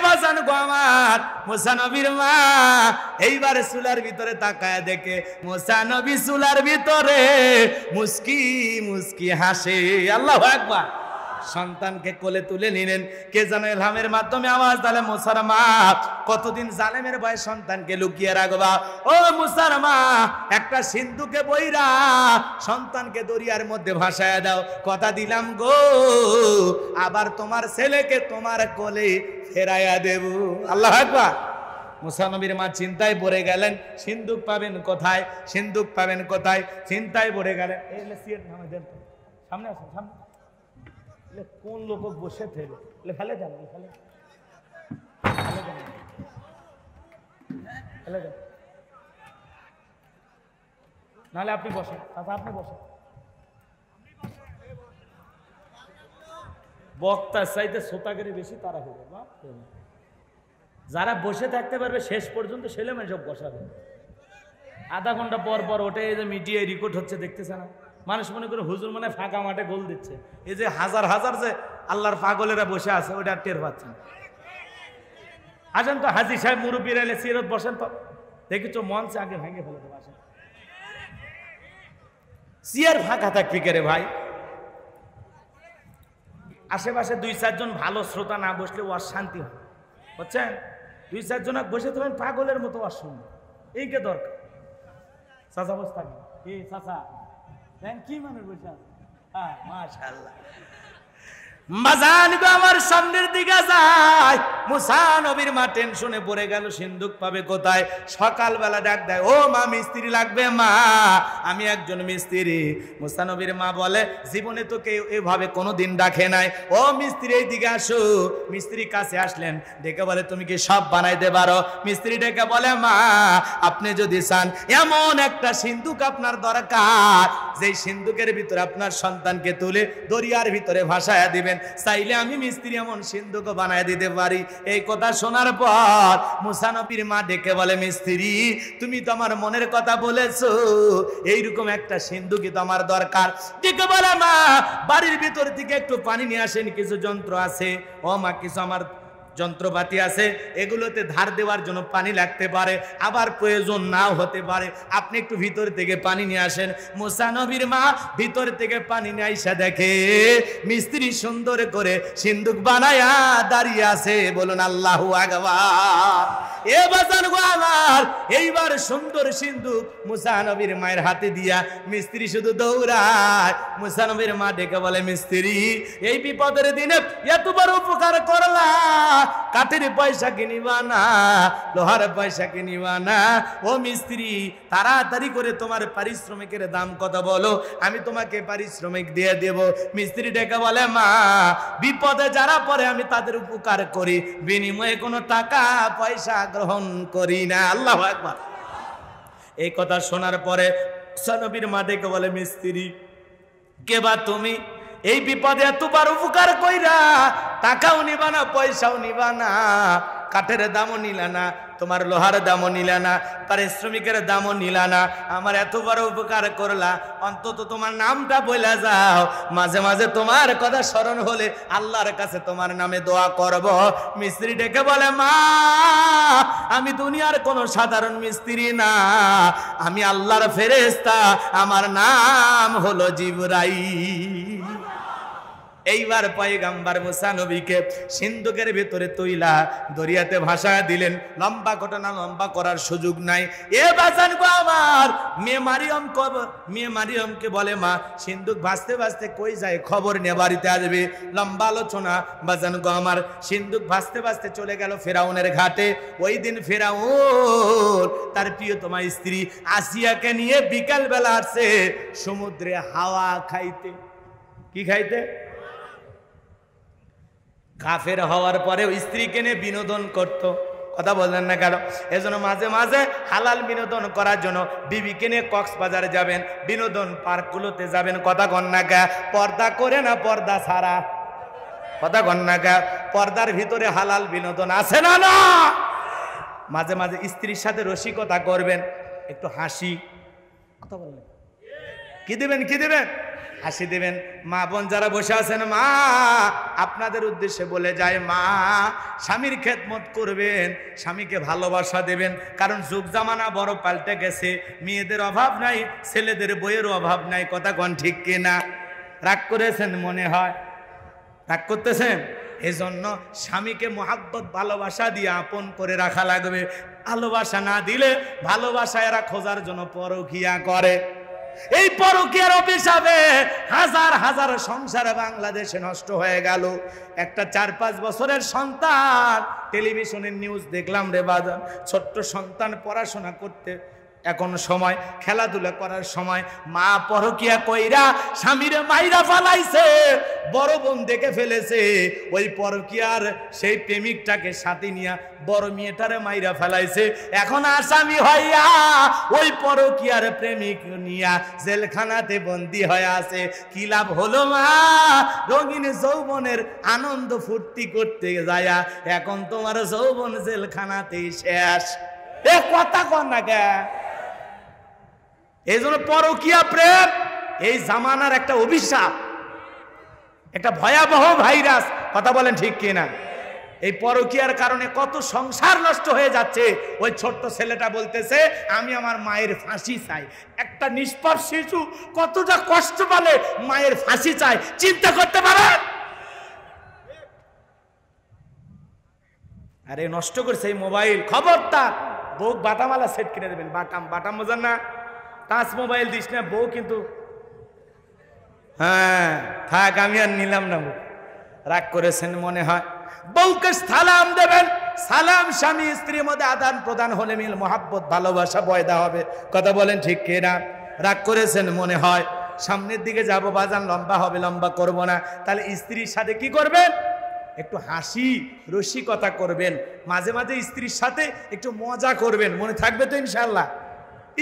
বাজান গো আমার মুসা নবীর মা এইবার চুলার ভিতরে তাকায় দেখে মুসা নবী চুলার ভিতরে মুস্কি মুস্কি হাসে। আল্লাহু আকবার। সন্তানকে কোলে তুলে নিলেন, কে যেন ইলহামের মাধ্যমে আওয়াজ দিলেন, মুসার মা কতদিন জালেমের ভয়ে সন্তানকে লুকিয়ে রাখবা? ও মুসার মা, একটা সিন্ধুকে বইরা সন্তানকে দরিয়ার মধ্যে ভাসায় দাও, কথা দিলাম গো আবার তোমার ছেলেকে তোমার কোলে ফেরাইয়া দেব। আল্লাহু আকবার। মুসা নবীর মা চিন্তায় পড়ে গেলেন, সিন্ধুক পাবেন কোথায়, সিন্ধুক পাবেন কোথায়, চিন্তায় পড়ে গেলেন। সামনে আসুন, সামনে। কোন লোক বসে থেকে ফেলে যান, ফেলে যান, নাহলে আপনি বসেন, আপনি বসেন। বক্তার চাইতে শ্রোতাগিরি বেশি তারা হবে। যারা বসে থাকতে পারবে শেষ পর্যন্ত ছেলে মেয়ে সব বসাবে। আধা ঘন্টা পর পর ওঠে, এই যে মিডিয়ায় রেকর্ড হচ্ছে দেখতেছে না, মানুষ মনে করে হুজুর মানে ফাঁকা মাঠে গোল দিচ্ছে। এই যে হাজার হাজার যে আল্লাহর পাগলেরা বসে আছে ওটা টের পাচ্ছেন। আসেন তো হাজি সাহেব মুরব্বী এলে সিরত বসেন তো, দেখেছো মঞ্চে আগে ভেঙে ফেলে দেবো। আসেন, চেয়ার ফাঁকা থাকবি কে রে ভাই? আশেপাশে দুই চারজন ভালো শ্রোতা না বসলে ও শান্তি হয়, বুঝছেন? দুই চারজন বসে থাকবেন পাগলের মতো অশুনবে, এইকে দরকার। চাচা বসে থাকবে, কি চাচা কি মানুষ বসে আছে? হ্যাঁ মাশাআল্লাহ। মাজান গো আমার সামনের দিকে যায়, মুসা নবীর মা টেনশনে পড়ে গেল, সিন্ধুক পাবে কোথায়? সকালবেলা ডাক দেয়, ও মা মিস্ত্রি লাগবে মা, আমি একজন মিস্ত্রি। মুসা নবীর মা বলে, জীবনে তো কেউ এভাবে কোনোদিন ডাকে নাই, ও মিস্ত্রি এইদিকে আসো। মিস্ত্রি কাছে আসলেন, ডেকে বলে, তুমি কি সব বানাইতে পারো? মিস্ত্রি ডেকে বলে, মা আপনি যদি চান এমন একটা সিন্ধুক আপনার দরকার, যেই সিন্ধুকের ভিতরে আপনার সন্তানকে তুলে দরিয়ার ভিতরে ভাসায়া দিবেন, চাইলে আমি মিস্ত্রি এমন সিন্ধুক বানায় দিতে পারি। এই কথা শোনার পর মুসা নবীর মা ডেকে বলে, মিস্ত্রি তুমি তো আমার মনের কথা বলেছো, এইরকম একটা সিন্ধুকই তো আমার দরকার। ডেকে বলে, মা বাড়ির ভিতর থেকে একটু পানি নিয়ে আসেন, কিছু যন্ত্র আছে। ও মা কিছু আমার যন্ত্রপাতি আছে, এগুলোতে ধার দেওয়ার জন্য পানি লাগতে পারে, আবার প্রয়োজন নাও হতে পারে, আপনি একটু ভিতর থেকে পানি নিয়ে আসেন। মুসা নবীর মা ভিতর থেকে পানি নিয়ে আইসা দেখে মিস্ত্রি সুন্দর করে সিন্ধুক বানায়া দাঁড়িয়ে আছে। বলুন আল্লাহু আকবার। এ বাজান গো আমার, এইবার সুন্দর সিন্ধুক মুসা নবীর মায়ের হাতে দিয়া মিস্ত্রি শুধু দৌড়ায়। মুসা নবীর মা ডেকে বলে, মিস্ত্রি এই বিপদের দিনে এত বড় উপকার করলা, কাঠের পয়সা কিনিবা না, লোহার পয়সা কিনিবা না। ও মিস্ত্রি তাড়াতাড়ি করে তোমার পারিশ্রমিকের দাম কত বলো, আমি তোমাকে পারিশ্রমিক দিয়ে দেব। মিস্ত্রি ডেকে বলে, মা বিপদে যারা পড়ে আমি তাদের উপকার করি, বিনিময়ে কোনো টাকা পয়সা গ্রহণ করি না। আল্লাহু আকবার। এই কথা শোনার পরে নবীর মা ডেকে বলে, মিস্ত্রি কে বা তুমি? এই বিপদে এতবার উপকার কইরা টাকাও নিবা না, পয়সাও নিবা না, কাঠের দামও নিলা না, তোমার লোহার দামও নিলা না, পারিশ্রমিকের দামও নিলা না, আমার এত বড় উপকার করলা, অন্তত তোমার নামটা বইলা যাও, মাঝে মাঝে তোমার কথা স্মরণ হলে আল্লাহর কাছে তোমার নামে দোয়া করব। মিস্ত্রি ডেকে বলে, মা আমি দুনিয়ার কোনো সাধারণ মিস্ত্রি না, আমি আল্লাহর ফেরেশতা, আমার নাম হলো জিবরাইল। এইবার পয়গম্বর মুসা নবীকে সিন্ধুকের ভিতরে তৈলা দরিয়াতে ভাসায় দিলেন। লম্বা ঘটনা, লম্বা করার সুযোগ নাই। এ বাজান গো আমার, মেয়ে মারিয়মকে বলে, মা সিন্ধুক ভাসতে ভাসতে কই যায়, খবর নিয়ে বাড়িতে আসবে। লম্বা আলোচনা। বাজান গো আমার, সিন্ধুক ভাসতে ভাসতে চলে গেল ফেরাউনের ঘাটে। ওই দিন ফেরাউন তার প্রিয়তমা স্ত্রী আসিয়াকে নিয়ে বিকাল বেলা আসছে সমুদ্রে হাওয়া খাইতে। কি খাইতে? কাফের হওয়ার পরে স্ত্রীকে নিয়ে বিনোদন করত। কথা বললেন না কেন? এজন্য মাঝে মাঝে হালাল বিনোদন করার জন্য বিবিকে নিয়ে কক্সবাজার যাবেন, বিনোদন পার্কগুলোতে যাবেন। কথা কন্যা গা, পর্দা করে না পর্দা ছাড়া? কথা কন্যা গা, পর্দার ভিতরে হালাল বিনোদন আছে না? না, মাঝে মাঝে স্ত্রীর সাথে রসিকতা করবেন, একটু হাসি। কথা বললেন, কি দিবেন? কি দিবেন? হাসি দেবেন। মা বোন যারা বসে আছেন, মা আপনাদের উদ্দেশ্যে বলে যায়, মা স্বামীর খেদমত করবেন, স্বামীকে ভালোবাসা দেবেন, কারণ যুগ জামানা বড় পাল্টে গেছে। মেয়েদের অভাব নাই, ছেলেদের বইয়েরও অভাব নাই। কথা কোন ঠিক কিনা? রাগ করেছেন মনে হয়, রাগ করতেছেন। এজন্য স্বামীকে মহাব্বত ভালোবাসা দিয়ে আপন করে রাখা লাগবে। ভালোবাসা না দিলে ভালোবাসা এরা খোঁজার জন্য পরকিয়া করে। এই পরকিয়ার অভিশাপে হাজার হাজার সংসার বাংলাদেশে নষ্ট হয়ে গেল। একটা 4-5 বছরের সন্তান, টেলিভিশনের নিউজ দেখলাম রে বাজার, ছোট্ট সন্তান পড়াশোনা করতে এখন সময়, খেলাধুলা করার সময়, মা পরকিয়া কইরা স্বামীরে মাইরা ফালাইছে। বড় বোন দেখে ফেলেছে, ওই পরকিয়ার সেই প্রেমিকটাকে সাথে নিয়ে বড় মেয়েটারে মাইরা ফেলাইছে। এখন আসামি হইয়া ওই পরকিয়ার প্রেমিক নিয়া জেলখানাতে বন্দী হয়ে আছে। কি লাভ হলো মা? রঙিন যৌবনের আনন্দ ফুর্তি করতে যায়া এখন তোমার যৌবন জেলখানাতেই শেষ। এ কথা কন না কে? এই জন্য পরকিয়া প্রেম এই জামানার একটা অভিশাপ, একটা ভয়াবহ ভাইরাস। কথা বলেন ঠিক কিনা? এই পরকিয়ার কারণে কত সংসার নষ্ট হয়ে যাচ্ছে। ওই ছোট্ট ছেলেটা বলতেছে, আমি আমার মায়ের ফাঁসি চাই। একটা নিষ্পাপ শিশু কতটা কষ্ট পালে মায়ের ফাঁসি চায়, চিন্তা করতে পারেন? আরে নষ্ট করছে এই মোবাইল। খবরদার, বউ বাটামালা সেট কিনে দেবেন। বাটাম বাটাম বোঝেন না? টাচ মোবাইল দিস না, বউ কিন্তু হ্যাঁ থাক, আমি আর নিলাম না। রাগ করেছেন মনে হয়। বউকে সালাম দেবেন। সালাম স্বামী স্ত্রীর মধ্যে আদান প্রদান হলে মিল মহাব্বত ভালোবাসা পয়দা হবে। কথা বলেন ঠিক কিনা? রাগ করেছেন মনে হয়। সামনের দিকে যাব বাজান, লম্বা হবে, লম্বা করব না। তাহলে স্ত্রীর সাথে কি করবেন? একটু হাসি রসিকতা করবেন, মাঝে মাঝে স্ত্রীর সাথে একটু মজা করবেন। মনে থাকবে তো ইনশাল্লাহ?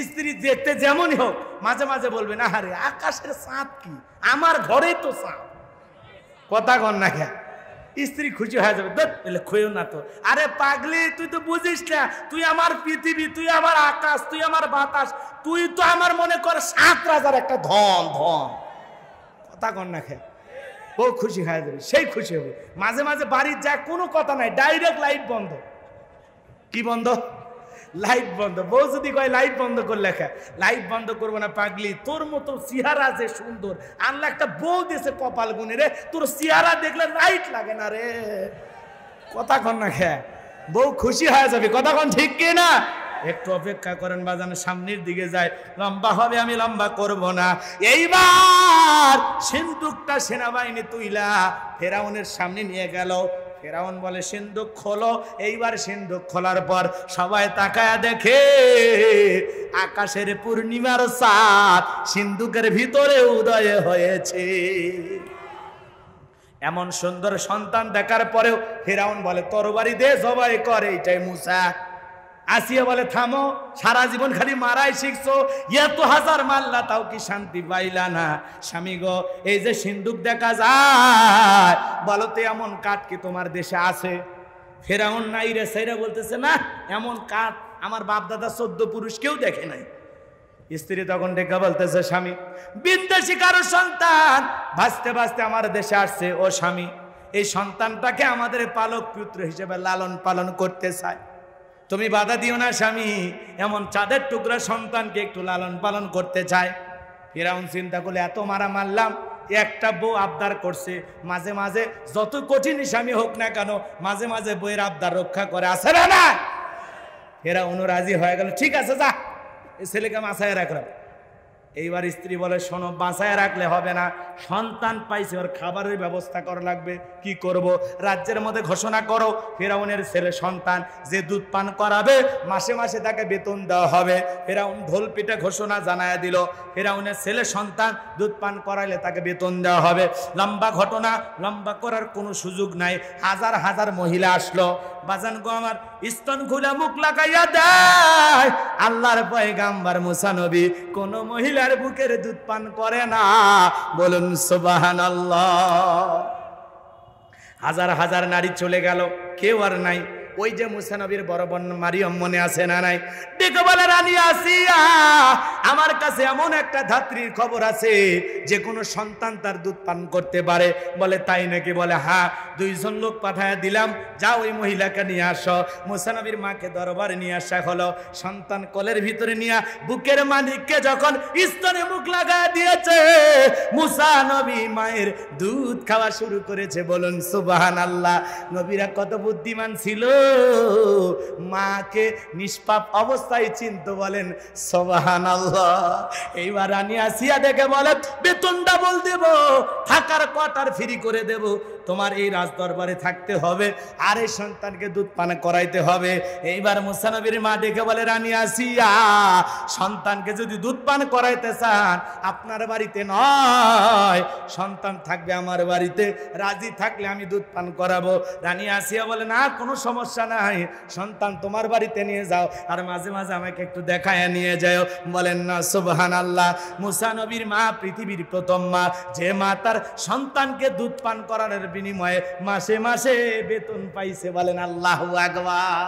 স্ত্রী দেখতে যেমনই হোক মাঝে মাঝে বলবেন, আরে আকাশের চাঁদ কি, আমার ঘরেই তো চাঁদ। কথা কন না কে? স্ত্রী খুশি হয়ে যাবে। এলে খুঁয়েও না তো। আরে পাগলি, তুই তো বুঝিস না, তুই আমার পৃথিবী, তুই আমার আকাশ, তুই আমার বাতাস, তুই তো আমার মনে কর 7 রাজার একটা ধন ধন। কথা কন না কে? ও খুশি হয়ে যাবে, সেই খুশি হবে। মাঝে মাঝে বাড়ির যা কোনো কথা নাই, ডাইরেক্ট লাইট বন্ধ। কি বন্ধ? লাইট বন্ধ। বউ যদি কয় লাইট বন্ধ করে লেখা, লাইট বন্ধ করবো না পাগলি, তোর মতো চেহারা যে সুন্দর, আল্লাহ একটা বউ দিয়েছে কপাল গুনে রে, তোর চেহারা দেখলে লাইট লাগে না রে। কথা কন না খে? বউ খুশি হয়ে যাবে। কথা কন ঠিক কি না? একটু অপেক্ষা করেন বাজান, সামনের দিকে যায়, লম্বা হবে, আমি লম্বা করব না। এইবার সিন্দুকটা সেনাবাহিনী তুইলা ফেরাউনের সামনে নিয়ে গেল। ফেরাউন বলে, সিন্দুক খোলো। এইবার সিন্দুক খোলার পর সবাই তাকায়া দেখে আকাশের পূর্ণিমার চাঁদ সিন্দুকের ভিতরে উদয় হয়েছে। এমন সুন্দর সন্তান দেখার পরেও ফেরাউন বলে, তরবারি দে, জবাই করে। এইটাই মুসা। আসিয়া বলে, থামো, সারা জীবন খালি মারাই শিখছো, এত হাজার মারলা তাও কি শান্তি পাইলা না? স্বামী গো, এই যে সিন্দুক দেখা যায়, বলো তো এমন কাঠ কি তোমার দেশে আছে? ফেরাউন নাই রে সাইরা বলতেছে, না, এমন কাঠ আমার বাপ দাদা 14 পুরুষ কেউ দেখে নাই। স্ত্রী তখন ডেকে বলতেছে, স্বামী, বিদেশি কারো সন্তান ভাসতে ভাসতে আমার দেশে আসছে। ও স্বামী, এই সন্তানটাকে আমাদের পালক পুত্র হিসেবে লালন পালন করতে চায়, তুমি বাধা দিও না স্বামী। এমন চাঁদের টুকরা সন্তানকে একটু লালন পালন করতে চায়। ফিরাউন চিন্তা করলে, এত মারা মারলাম, একটা বউ আবদার করছে, মাঝে মাঝে যত কঠিন স্বামী হোক না কেন মাঝে মাঝে বইয়ের আবদার রক্ষা করে, আছে না? ফিরাউন রাজি হয়ে গেল, ঠিক আছে, যা, এই ছেলেকে মাথায় রাখলাম। এইবার স্ত্রী বলে, শোনো, বাঁচায় রাখলে হবে না, সন্তান পাইছে, ওর খাবারের ব্যবস্থা করা লাগবে। কি করব? রাজ্যের মধ্যে ঘোষণা করো, ফেরাউনের ছেলে সন্তান যে দুধ পান করাবে মাসে মাসে তাকে বেতন দেওয়া হবে। ফেরাউন ঢোল পিটে ঘোষণা জানায় দিল, ফেরাউনের ছেলে সন্তান দুধ পান করাইলে তাকে বেতন দেওয়া হবে। লম্বা ঘটনা, লম্বা করার কোনো সুযোগ নাই। হাজার হাজার মহিলা আসলো। বাজান গো আমার, স্তন খুলে মুখ লাগাইয়া দেয় আল্লাহর পয়গাম্বর মুসা নবী কোন মহিলার বুকের দুধ পান করে না। বলুন সুবহানাল্লাহ। হাজার হাজার নারী চলে গেল, কেউ আর নাই। ওই যে মুসা নবীর বড় বোন মারিয়াম মনে আছে না নাই? ডেকে বলে, রানী আসিয়া, আমার কাছে এমন একটা ধাত্রীর খবর আছে যে কোনো সন্তান তার দুধ পান করতে পারে। বলে তাই নাকি? বলে হ্যাঁ। 2 জন লোক পাঠায় দিলাম, যা ওই মহিলাকে নিয়ে আসো। মুসা নবীর মাকে দরবারে নিয়ে আসা হলো। সন্তান কোলের ভিতরে নিয়ে বুকের মালিককে যখন স্তনে মুখ লাগায় দিয়েছে, মুসা নবী মায়ের দুধ খাওয়া শুরু করেছে। বলুন সুবহানাল্লাহ। নবীরা কত বুদ্ধিমান ছিল, মাকে নিষ্পাপ অবস্থায় চিনতে। বলেন সুবহানাল্লাহ। এইবার রানী আসিয়া দেখে বলে, বেতন ডাবল দেব, থাকার কোয়ার্টার ফ্রি করে দেব, তোমার এই রাজ দরবারে থাকতে হবে, আর এই সন্তানকে দুধ পান করাইতে হবে। এইবার মুসা নবীর মা দেখে বলে, রানী আসিয়া, সন্তানকে যদি দুধ পান করাইতে চান আপনার বাড়িতে নয়, সন্তান থাকবে আমার বাড়িতে, রাজি থাকলে আমি দুধ পান করাবো। রানী আসিয়া বলে, না কোনো সমস্যা নাই, সন্তান তোমার বাড়িতে নিয়ে যাও, আর মাঝে মাঝে আমাকে একটু দেখায় নিয়ে যাও। বলেন না সুবহানাল্লাহ। মুসা নবীর মা পৃথিবীর প্রথম মা, যে মা তার সন্তানকে দুধ পান করানোর বিনিময়ে মাসে মাসে বেতন পাইছে। বলেন আল্লাহু আকবার।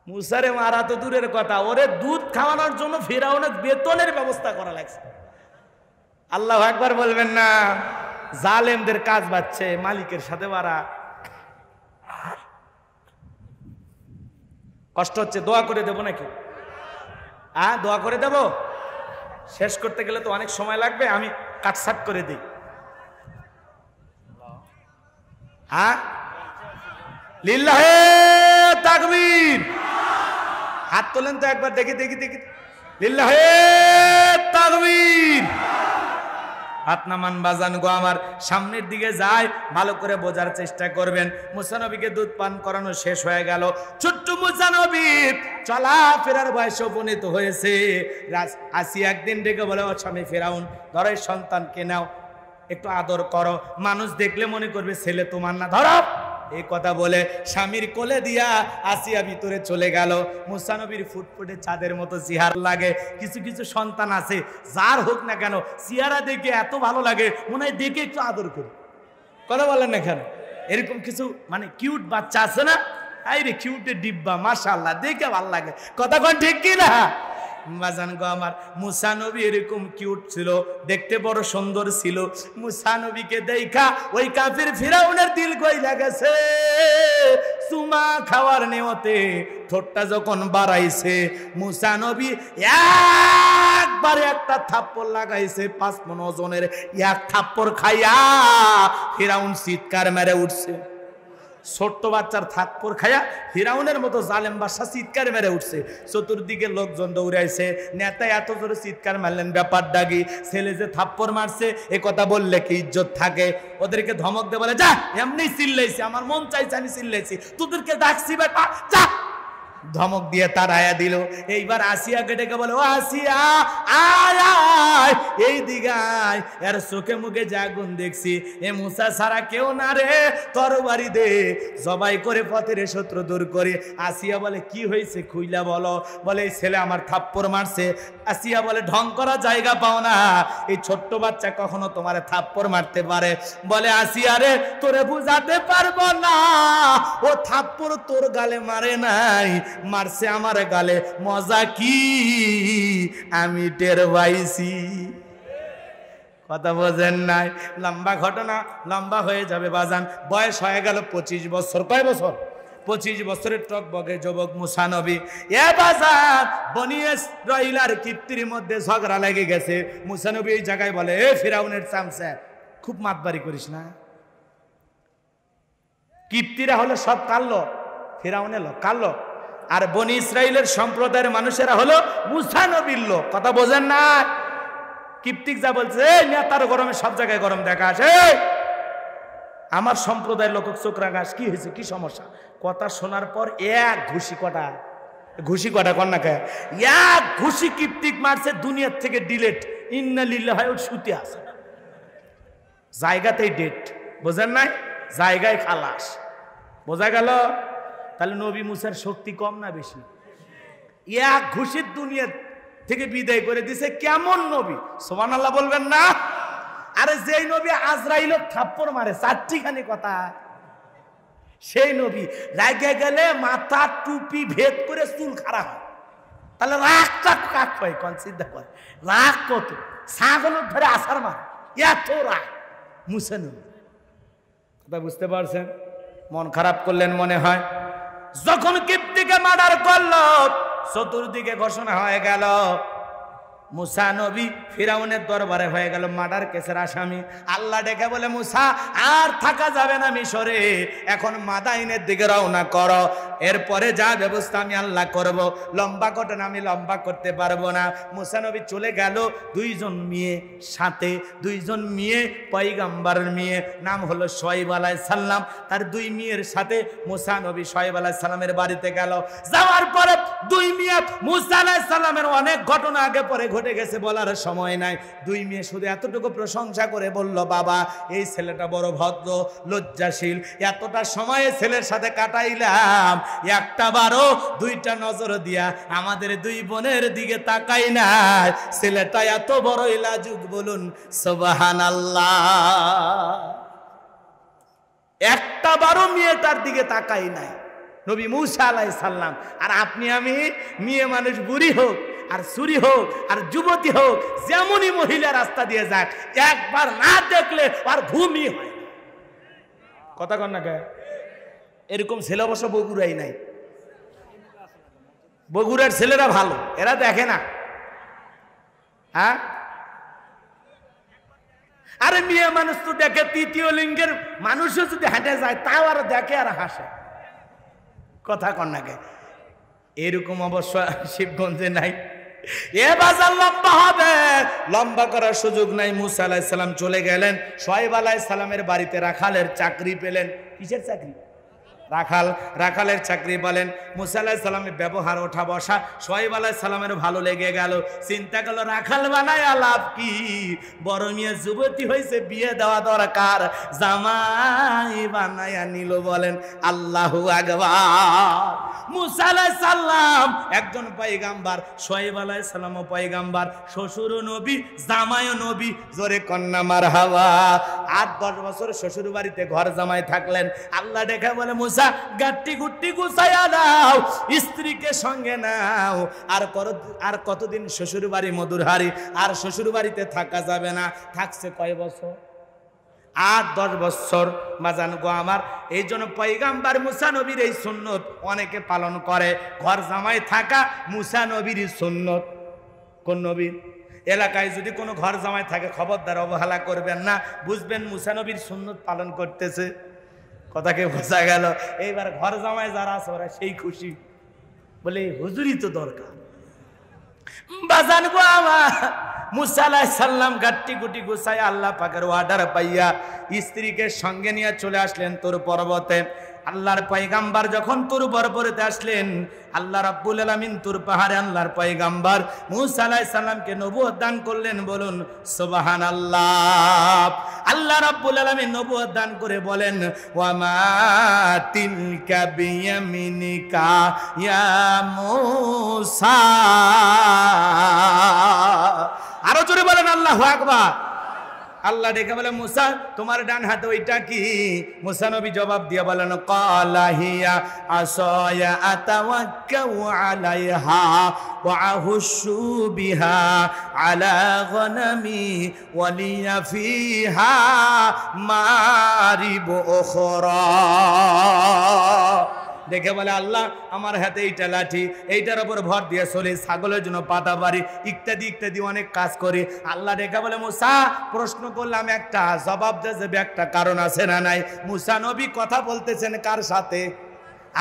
মুসারে মারা তো দূরের কথা, ওরে দুধ খাওয়ানোর জন্য ফিরাউনের বেতনের ব্যবস্থা করা লাগছে। আল্লাহু আকবার বলবেন না? জালেমদের কাজ বাচ্ছে মালিকের সাথে বাড়া। কষ্ট হচ্ছে, দোয়া করে দেবো নাকি? দোয়া করে দেব? শেষ করতে গেলে তো অনেক সময় লাগবে, আমি কাটসাট করে দিই। লিল্লাহে তাকবীর। হাত তোলেন তো একবার, দেখি দেখি দেখি। লিল্লাহে তাকবীর। হাত নামান বাজান গো আমার, সামনের দিকে যায়, ভালো করে বোঝার চেষ্টা করবেন। মুসা নবীকে দুধ পান করানো শেষ হয়ে গেল। ছোট্ট মুসা নবী চলাফেরার বয়সে উপনীত হয়েছে। আসিয়া একদিন ডেকে বলে, ও স্বামী ফিরাউন, ধরো এই সন্তানকে নাও, একটু আদর করো, মানুষ দেখলে মনে করবে ছেলে তোমার না, ধরো। এই কথা বলে স্বামীর কোলে দিয়া আসিয়া ভিতরে চলে গেল। মুসা নবীর ফুটফুটে চাঁদের মতো চেহারা লাগে। কিছু কিছু সন্তান আছে, যার হোক না কেন চেহারা দেখে এত ভালো লাগে, মনে হয় দেখে একটু আদর করি। কথা বলেন না কেন? এরকম কিছু মানে কিউট বাচ্চা আছে না, এই রে কিউটের ডিব্বা, মাশাআল্লাহ, দেখে ভালো লাগে। কথা কোন ঠিক কি না? বাজান গো আমার, মুসা নবী এরকম কিউট ছিল, দেখতে বড় সুন্দর ছিল। মুসা নবীকে দেখা ওই কাফির ফিরাউনের দিল কইলা গেছে। সুমা খাওয়ার নিয়তে ঠোঁটটা যখন বাড়াইছে, মুসা নবী একবারে একটা থাপ্পড় লাগাইছে, 5 মণ ওজনের এক থাপ্পড় খাইয়া ফিরাউন চিৎকার মেরে উঠছে। ছোট্ট বাচ্চার থাপ্পড় খায়া ফিরাউনের মতো জালেম বাদশা চিৎকার মেরে উঠছে। চতুর্দিকে লোকজন দৌড়াইছে। নেতা এত জোরে চিৎকার মারলেন, ব্যাপার ডাকি, ছেলে যে থাপ্পড় মারছে এ কথা বললে কি ইজ্জত থাকে? ওদেরকে ধমক দিয়ে বলে, যা, এমনি চিল্লাইছি, আমার মন চাইছে আমি চিল্লাইছি, তোদেরকে ডাকছি বেটা, যা। ধমক দিয়ে তাড়ায়া দিল। এইবার আসিয়াকে ডেকে বলে, ও আসিয়া, আয় আয় এই দিগায়, এর চোখে মুখে যা গুণ দেখছি, এ মুসা ছাড়া কেউ না রে, তরবারি দে, জবাই করে পথের শত্রু দূর করে। আসিয়া বলে, কি হয়েছে খুইলা বলো। বলে, এই ছেলে আমার থাপ্পড় মারছে। আসিয়া বলে, ঢং করা জায়গা পাও না, এই ছোট্ট বাচ্চা কখনো তোমার থাপ্পড় মারতে পারে? বলে, আসিয়া রে, তোরে বুঝাতে পারবো না, ও থাপ্পড় তোর গালে মারে নাই, মারছে আমার গালে। মজা কি আমি টের পাইছি। কথা বোঝেন নাই? লম্বা ঘটনা, লম্বা হয়ে যাবে বাজান। বয়স হয়ে গেল 25 বছর। কয় বছর? 25 বছরের টকবগে যুবক মুসা নবী। এ বাজান, বনি ইসরাইলের কিপ্তির মধ্যে ঝগড়া লেগে গেছে। মুসা নবী এই জায়গায় বলে, এ ফিরাউনের চামচা, খুব মাতবাড়ি করিস না। কিপ্তিরা হলো সব কাল্লো, ফিরাউনের লোক কাল্লো, আর বনি ইসরাইলের সম্প্রদায়ের মানুষেরা হলো মুসা নবীর লোক। কথা বোঝেন না? কিপ্তিক যা বলছে, নেতার গরমে সব জায়গায় গরম দেখা আসে, আমার সম্প্রদায়ের লোক চোখ রাগাস, কি হয়েছে, কি সমস্যা? কথা শোনার পর এক ঘুষি কটা, ঘুষি কটা কন্যাকে এক ঘুষি কিপ্তিক মারছে, দুনিয়ার থেকে ডিলেট, ইন্না লিল্লাহি ওয়া শুতে আছে, জায়গাতেই ডেট। বোঝেন নাই? জায়গায় খালাস। বোঝা গেল? তাহলে নবী মুসার শক্তি কম না বেশি? এক ঘুষির দুনিয়া থেকে বিদায় করে দিছে। কেমন নবী, সুবহানাল্লাহ বলবেন না? আরে যেই নবী আজরাইল থাপ্পড় মারে 4টিখানি কথা, সেই নবী রাগে গেলে মাথা টুপি ভেদ করে চুল খাড়া হয়। তাহলে রাগটা কাক হয় কোন চিন্তা করে, রাগ কত, ছাগল ধরে আসার মার এত রাগ মুসা নবী। কথা বুঝতে পারছেন? মন খারাপ করলেন মনে হয়। যখন কিপ্তিকে মার্ডার করলো, চতুর্দিকে ঘোষণা হয়ে গেল মুসা নবী ফিরাউনের দরবারে হয়ে গেল মার্ডার কেসের আসামি। আল্লাহ ডেকে বলে, মুসা আর থাকা যাবে না মিশরে, এখন মাদাইনের দিকে রওনা করো, এরপরে যা ব্যবস্থা আমি আল্লাহ করব। লম্বা ঘটনা আমি লম্বা করতে পারবো না। মুসা নবী চলে গেল, দুইজন মেয়ে সাথে, দুইজন মেয়ে পয়গম্বরের মেয়ে, নাম হলো শুআয়ব আলাইহিস সালাম। তার দুই মেয়ের সাথে মুসা নবী শুআয়ব আলাইহিস সালামের বাড়িতে গেল। যাওয়ার পরে দুই মেয়ে মুসা আলাইহিস সালামের অনেক ঘটনা আগে পরে ঘটে গেছে, বলার সময় নাই। দুই মেয়ে শুধু এতটুকু প্রশংসা করে বলল, বাবা এই ছেলেটা বড় ভদ্র লজ্জাশীল, এতটা সময় ছেলের সাথে কাটাইলাম, একটা বারো দুইটা নজর দিয়া আমাদের দুই বোনের দিকে তাকাই না, ছেলেটা এত বড়ই লাজুক, বলুন সুবহানাল্লাহ। একটা বারো মেয়েটার দিকে তাকাই নাই নবী মুসা আলাইহিস সালাম। আর আপনি আমি মেয়ে মানুষ, বুড়ি হোক আর চুরি হোক আর যুবতী হোক, যেমনই মহিলা রাস্তা দিয়ে যাক, একবার না দেখলে আর ঘুমই হয়। কথা কন না কে? এরকম ছেলে অবশ্য বগুড়াই নাই। বগুড়ার ছেলেরা ভালো, এরা দেখে না। হ্যাঁ, আরে মেয়ে মানুষ তো দেখে, তৃতীয় লিঙ্গের মানুষও যদি হেঁটে যায় তাও আর দেখে আর হাসে। কথা কন না কে? এরকম অবশ্য শিবগঞ্জে নাই। এ বাজার লম্বা হবে, লম্বা করার সুযোগ নাই। মুসা আলাইহিস সালাম চলে গেলেন, শুআয়ব আলাইহিস সালামের বাড়িতে রাখালের চাকরি পেলেন। কিসের চাকরি? রাখাল। রাখালের চাকরি বলেন। মুসা আলাইহিস সালামের ব্যবহার ওঠা বসা শুআয়ব আলাইহিস সালামের ভালো লেগে গেল। চিন্তা করলো, রাখাল বানায়া লাভ কি, বড় মেয়ে যুবতী হয়েছে, বিয়ে দেওয়া দরকার, জামাই বানায়া নিল। বলেন আল্লাহু আকবার। মুসা আলাইহিস সালাম একজন পয়গাম্বার, শুআয়ব আলাইহিস সালামও পয়গাম্বার, শ্বশুরও নবী, জামাইও নবী। জোরে কন্যা মারহাবা। ৮-১০ বছর শ্বশুর বাড়িতে ঘর জামাই থাকলেন। আল্লাহ দেখে বলে, মুসা গাট্টি গুট্টি গুছাইয়া নাও, স্ত্রীকে সঙ্গে নাও। আর কতদিন শ্বশুর বাড়ি মধুর হারি, আর শ্বশুর বাড়িতে থাকা যাবে না। থাকছে কয় বছর? ৮-১০ বছর। বাজান গো আমার, এই জন্য পয়গাম্বার মুসা নবীর এই সুন্নত অনেকে পালন করে। ঘর জামাই থাকা মুসা নবীর সুন্নত। কোন নবীর? এলাকায় যদি কোনো ঘর জামাই থাকে, খবরদার অবহেলা করবেন না, বুঝবেন মুসা নবীর সুন্নত পালন করতেছে। কথাকে বোঝা গেল? এইবার ঘর জামাই যারা আছে ওরা সেই খুশি, বলে হুজুরই তো দরকার। বাজান গো আমার, মুসা আলাইহিস সালাম গাট্টি গুটি গুছায় আল্লাহ পাকের অর্ডার পাইয়া স্ত্রীকে সঙ্গে নিয়ে চলে আসলেন তুর পর্বতে। আল্লাহর পয়গাম্বার যখন তুর পর্বতে আসলেন, আল্লাহ রাব্বুল আলামিন তুর পাহাড়ে আল্লাহর পয়গাম্বার মুসা আলাইহিস সালামকে নবুয়ত দান করলেন। বলুন সুবহানাল্লাহ। আল্লাহ রাব্বুল আলামিন নবুয়ত দান করে বলেন, ওয়া মা তিলকা বিয়ামিনিকা ইয়া মুসা। আরো জোরে বলেন আল্লাহু আকবার। আল্লাহ ডেকে বলে, মুসা তোমার ডান হাতে ওইটা কি? মুসা নবী জবাব দিয়ে বলেন, ক্বালা হিয়া আসায়া আতাওয়াক্কাউ আলাইহা ওয়া আহুশু বিহা আলা গনামি ওয়া লিয়া ফিহা মারিব উখরা। দেখে বলে, আল্লাহ আমার হাতে এইটা লাঠি, এইটার উপর ভর দিয়ে চলে, ছাগলের জন্য পাতা বাড়ি, ইত্যাদি ইত্যাদি অনেক কাজ করি। আল্লাহ দেখে বলে, মুসা প্রশ্ন করলাম একটা, জবাব দেবে একটা কারণ আছে না নাই? মুসা নবী কথা বলতেছেন কার সাথে?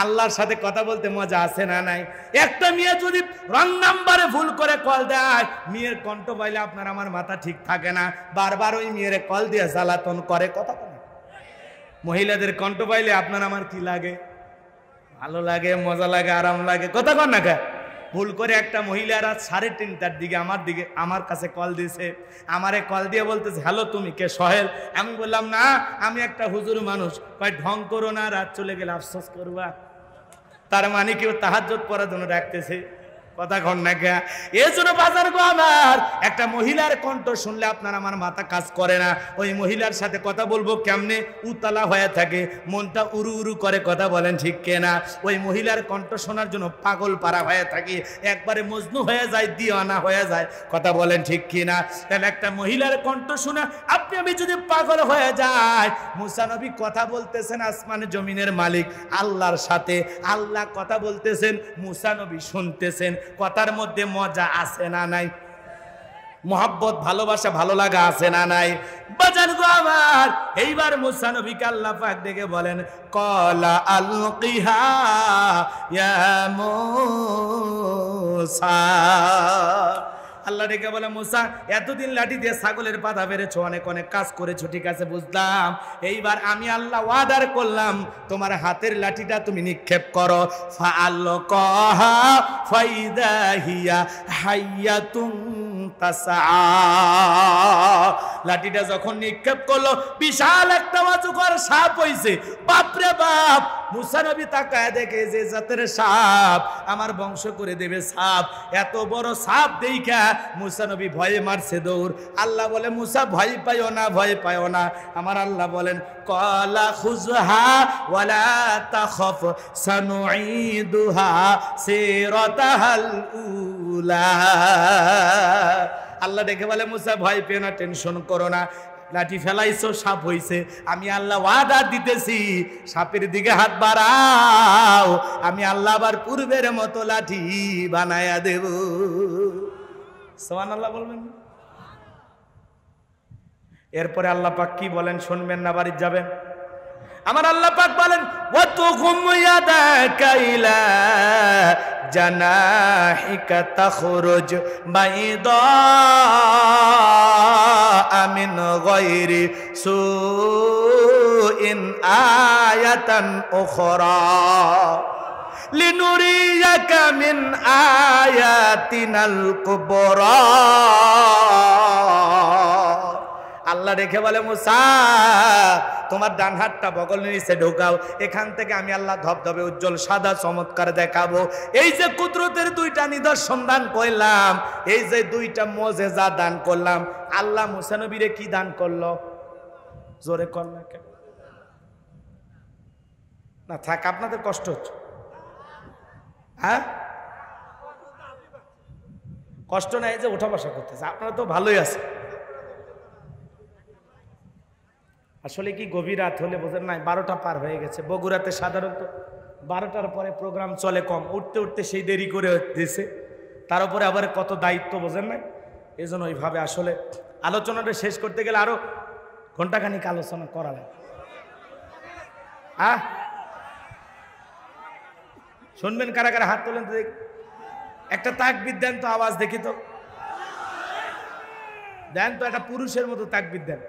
আল্লাহর সাথে কথা বলতে মজা আছে না নাই? একটা মেয়ে যদি রং নাম্বারে ভুল করে কল দেয়, মেয়ের কণ্ঠ পাইলে আপনার আমার মাথা ঠিক থাকে না, বারবার ওই মেয়ের কল দিয়ে জ্বালাতন করে। কথা বলে, মহিলাদের কণ্ঠ পাইলে আপনার আমার কি লাগে? ভালো লাগে, মজা লাগে, আরাম লাগে। কথা কন না কে? ভুল করে একটা মহিলা রাত 3:30টার দিকে আমার কাছে কল দিয়েছে। আমারে কল দিয়ে বলতেছে, হ্যালো তুমি কে? সোহেল। আমি বললাম, না আমি একটা হুজুর মানুষ। কয় ঢং করো না, রাত চলে গেলে আফসোস করবা। তার মানে কেউ তাহাজ্জুদ পড়ার জন্য ডাকতেছে। কথা কন না কে? এই জন্য বাজার গো আমার, একটা মহিলার কণ্ঠ শুনলে আপনার আমার মাথা কাজ করে না। ওই মহিলার সাথে কথা বলবো কেমনে, উতলা হয়ে থাকে, মনটা উরু উরু করে, কথা বলেন ঠিক কিনা? ওই মহিলার কণ্ঠ শোনার জন্য পাগল পারা হয়ে থাকি, একবারে মজনু হয়ে যায়, দিওয়ানা হয়ে যায়, কথা বলেন ঠিক কিনা? তাহলে একটা মহিলার কণ্ঠ শোনা আপনি আমি যদি পাগল হয়ে যায়, মুসা নবী কথা বলতেছেন আসমান জমিনের মালিক আল্লাহর সাথে, আল্লাহ কথা বলতেছেন, মুসা নবী শুনতেছেন, কথার মধ্যে মজা আছে না নাই? মোহাব্বত, ভালোবাসা, ভালো লাগা আছে না নাই? বাজান গো আমার, এইবার মুসা নবীকে আল্লাহ পাক ডেকে বলেন, কলা আলকিহা ইয়া মুসা। আল্লাহ ডেকে বলে, মুসা এতদিন লাঠি দিয়ে ছাগলের পাতা বেড়েছো, অনেক অনেক কাজ করেছো, ঠিক আছে বুঝলাম, এইবার আমি আল্লাহ ওয়াদার করলাম তোমার হাতের লাঠিটা তুমি নিক্ষেপ করো। ফাআলকাহা ফাইদা হিয়া হাইয়াতুন তাসআ। লাঠিটা যখন নিক্ষেপ করলো, বিশাল একটা অজগর সাপ হইছে। বাপরে বাপ! মুসা নবী তাকায় দেখে যে জাতের সাপ, আমার বংশ করে দেবে সাপ, এত বড় সাপ দেখা মুসা নবী ভয়ে মারছে দৌড়। আল্লাহ বলে, মুসা ভয় পাইও না, ভয় পাইও না। আমার আল্লাহ বলেন, কলা খুজহা ওয়ালা তাখফ সানুঈদুহা সিরাতাহাল উলা। আল্লাহ ডেকে বলে, মুসা ভয় পেও না, টেনশন করো না, লাঠি ফেলাইছো, সাপ হইছে, আমি আল্লাহ ওয়াদা দিতেছি, সাপের দিকে হাত বাড়াও, আমি আল্লাহ আবার পূর্বের মতো লাঠি বানায়া দেব। সুবহানাল্লাহ বলবেন। এরপরে আল্লাহ পাক কি বলেন শুনবেন না, বাড়ি যাবেন? আমার আল্লাহ পাক বলেন, ওয়াতুকুম ইয়াদাকা ইলা জানাহিকা তাখরুজ বাইদা মিন গায়রি সুইন আয়াতান উখরা লিনুরিয়াকা মিন আয়াতিনাল কুবরা। আল্লাহ রেখে বলে, মুসা তোমার ডান হাতটা বগলের নিচে ঢোকাও, এখান থেকে আমি আল্লাহ ধবধবে উজ্জ্বল সাদা চমৎকার দেখাবো। এই যে কুদরতের দুইটা নিদর্শন দান করলাম, এই যে দুইটা মুজিজা দান করলাম, আল্লাহ মুসা নবীরে কি দান করলো? জোরে কর না কেন? না থাক, আপনাদের কষ্ট হচ্ছে। হ্যাঁ, কষ্ট নাই যে ওঠা বসা করতেছে, আপনারা তো ভালোই আছে। আসলে কি গভীর রাত হলে বোঝেন নাই, 12টা পার হয়ে গেছে। বগুড়াতে সাধারণত 12টার পরে প্রোগ্রাম চলে কম, উঠতে উঠতে সেই দেরি করে দিয়েছে, তার উপরে আবার কত দায়িত্ব, বোঝেন নাই? এই জন্য ওইভাবে আসলে আলোচনাটা শেষ করতে গেলে আরো ঘন্টাখানিক আলোচনা করা লাগে। হ্যাঁ, শুনবেন কারা কারা? হাত তোলেন তো দেখি, একটা তাকবীর দেন তো, আওয়াজ দেখি তো, দেন তো, একটা পুরুষের মতো তাকবীর দেন।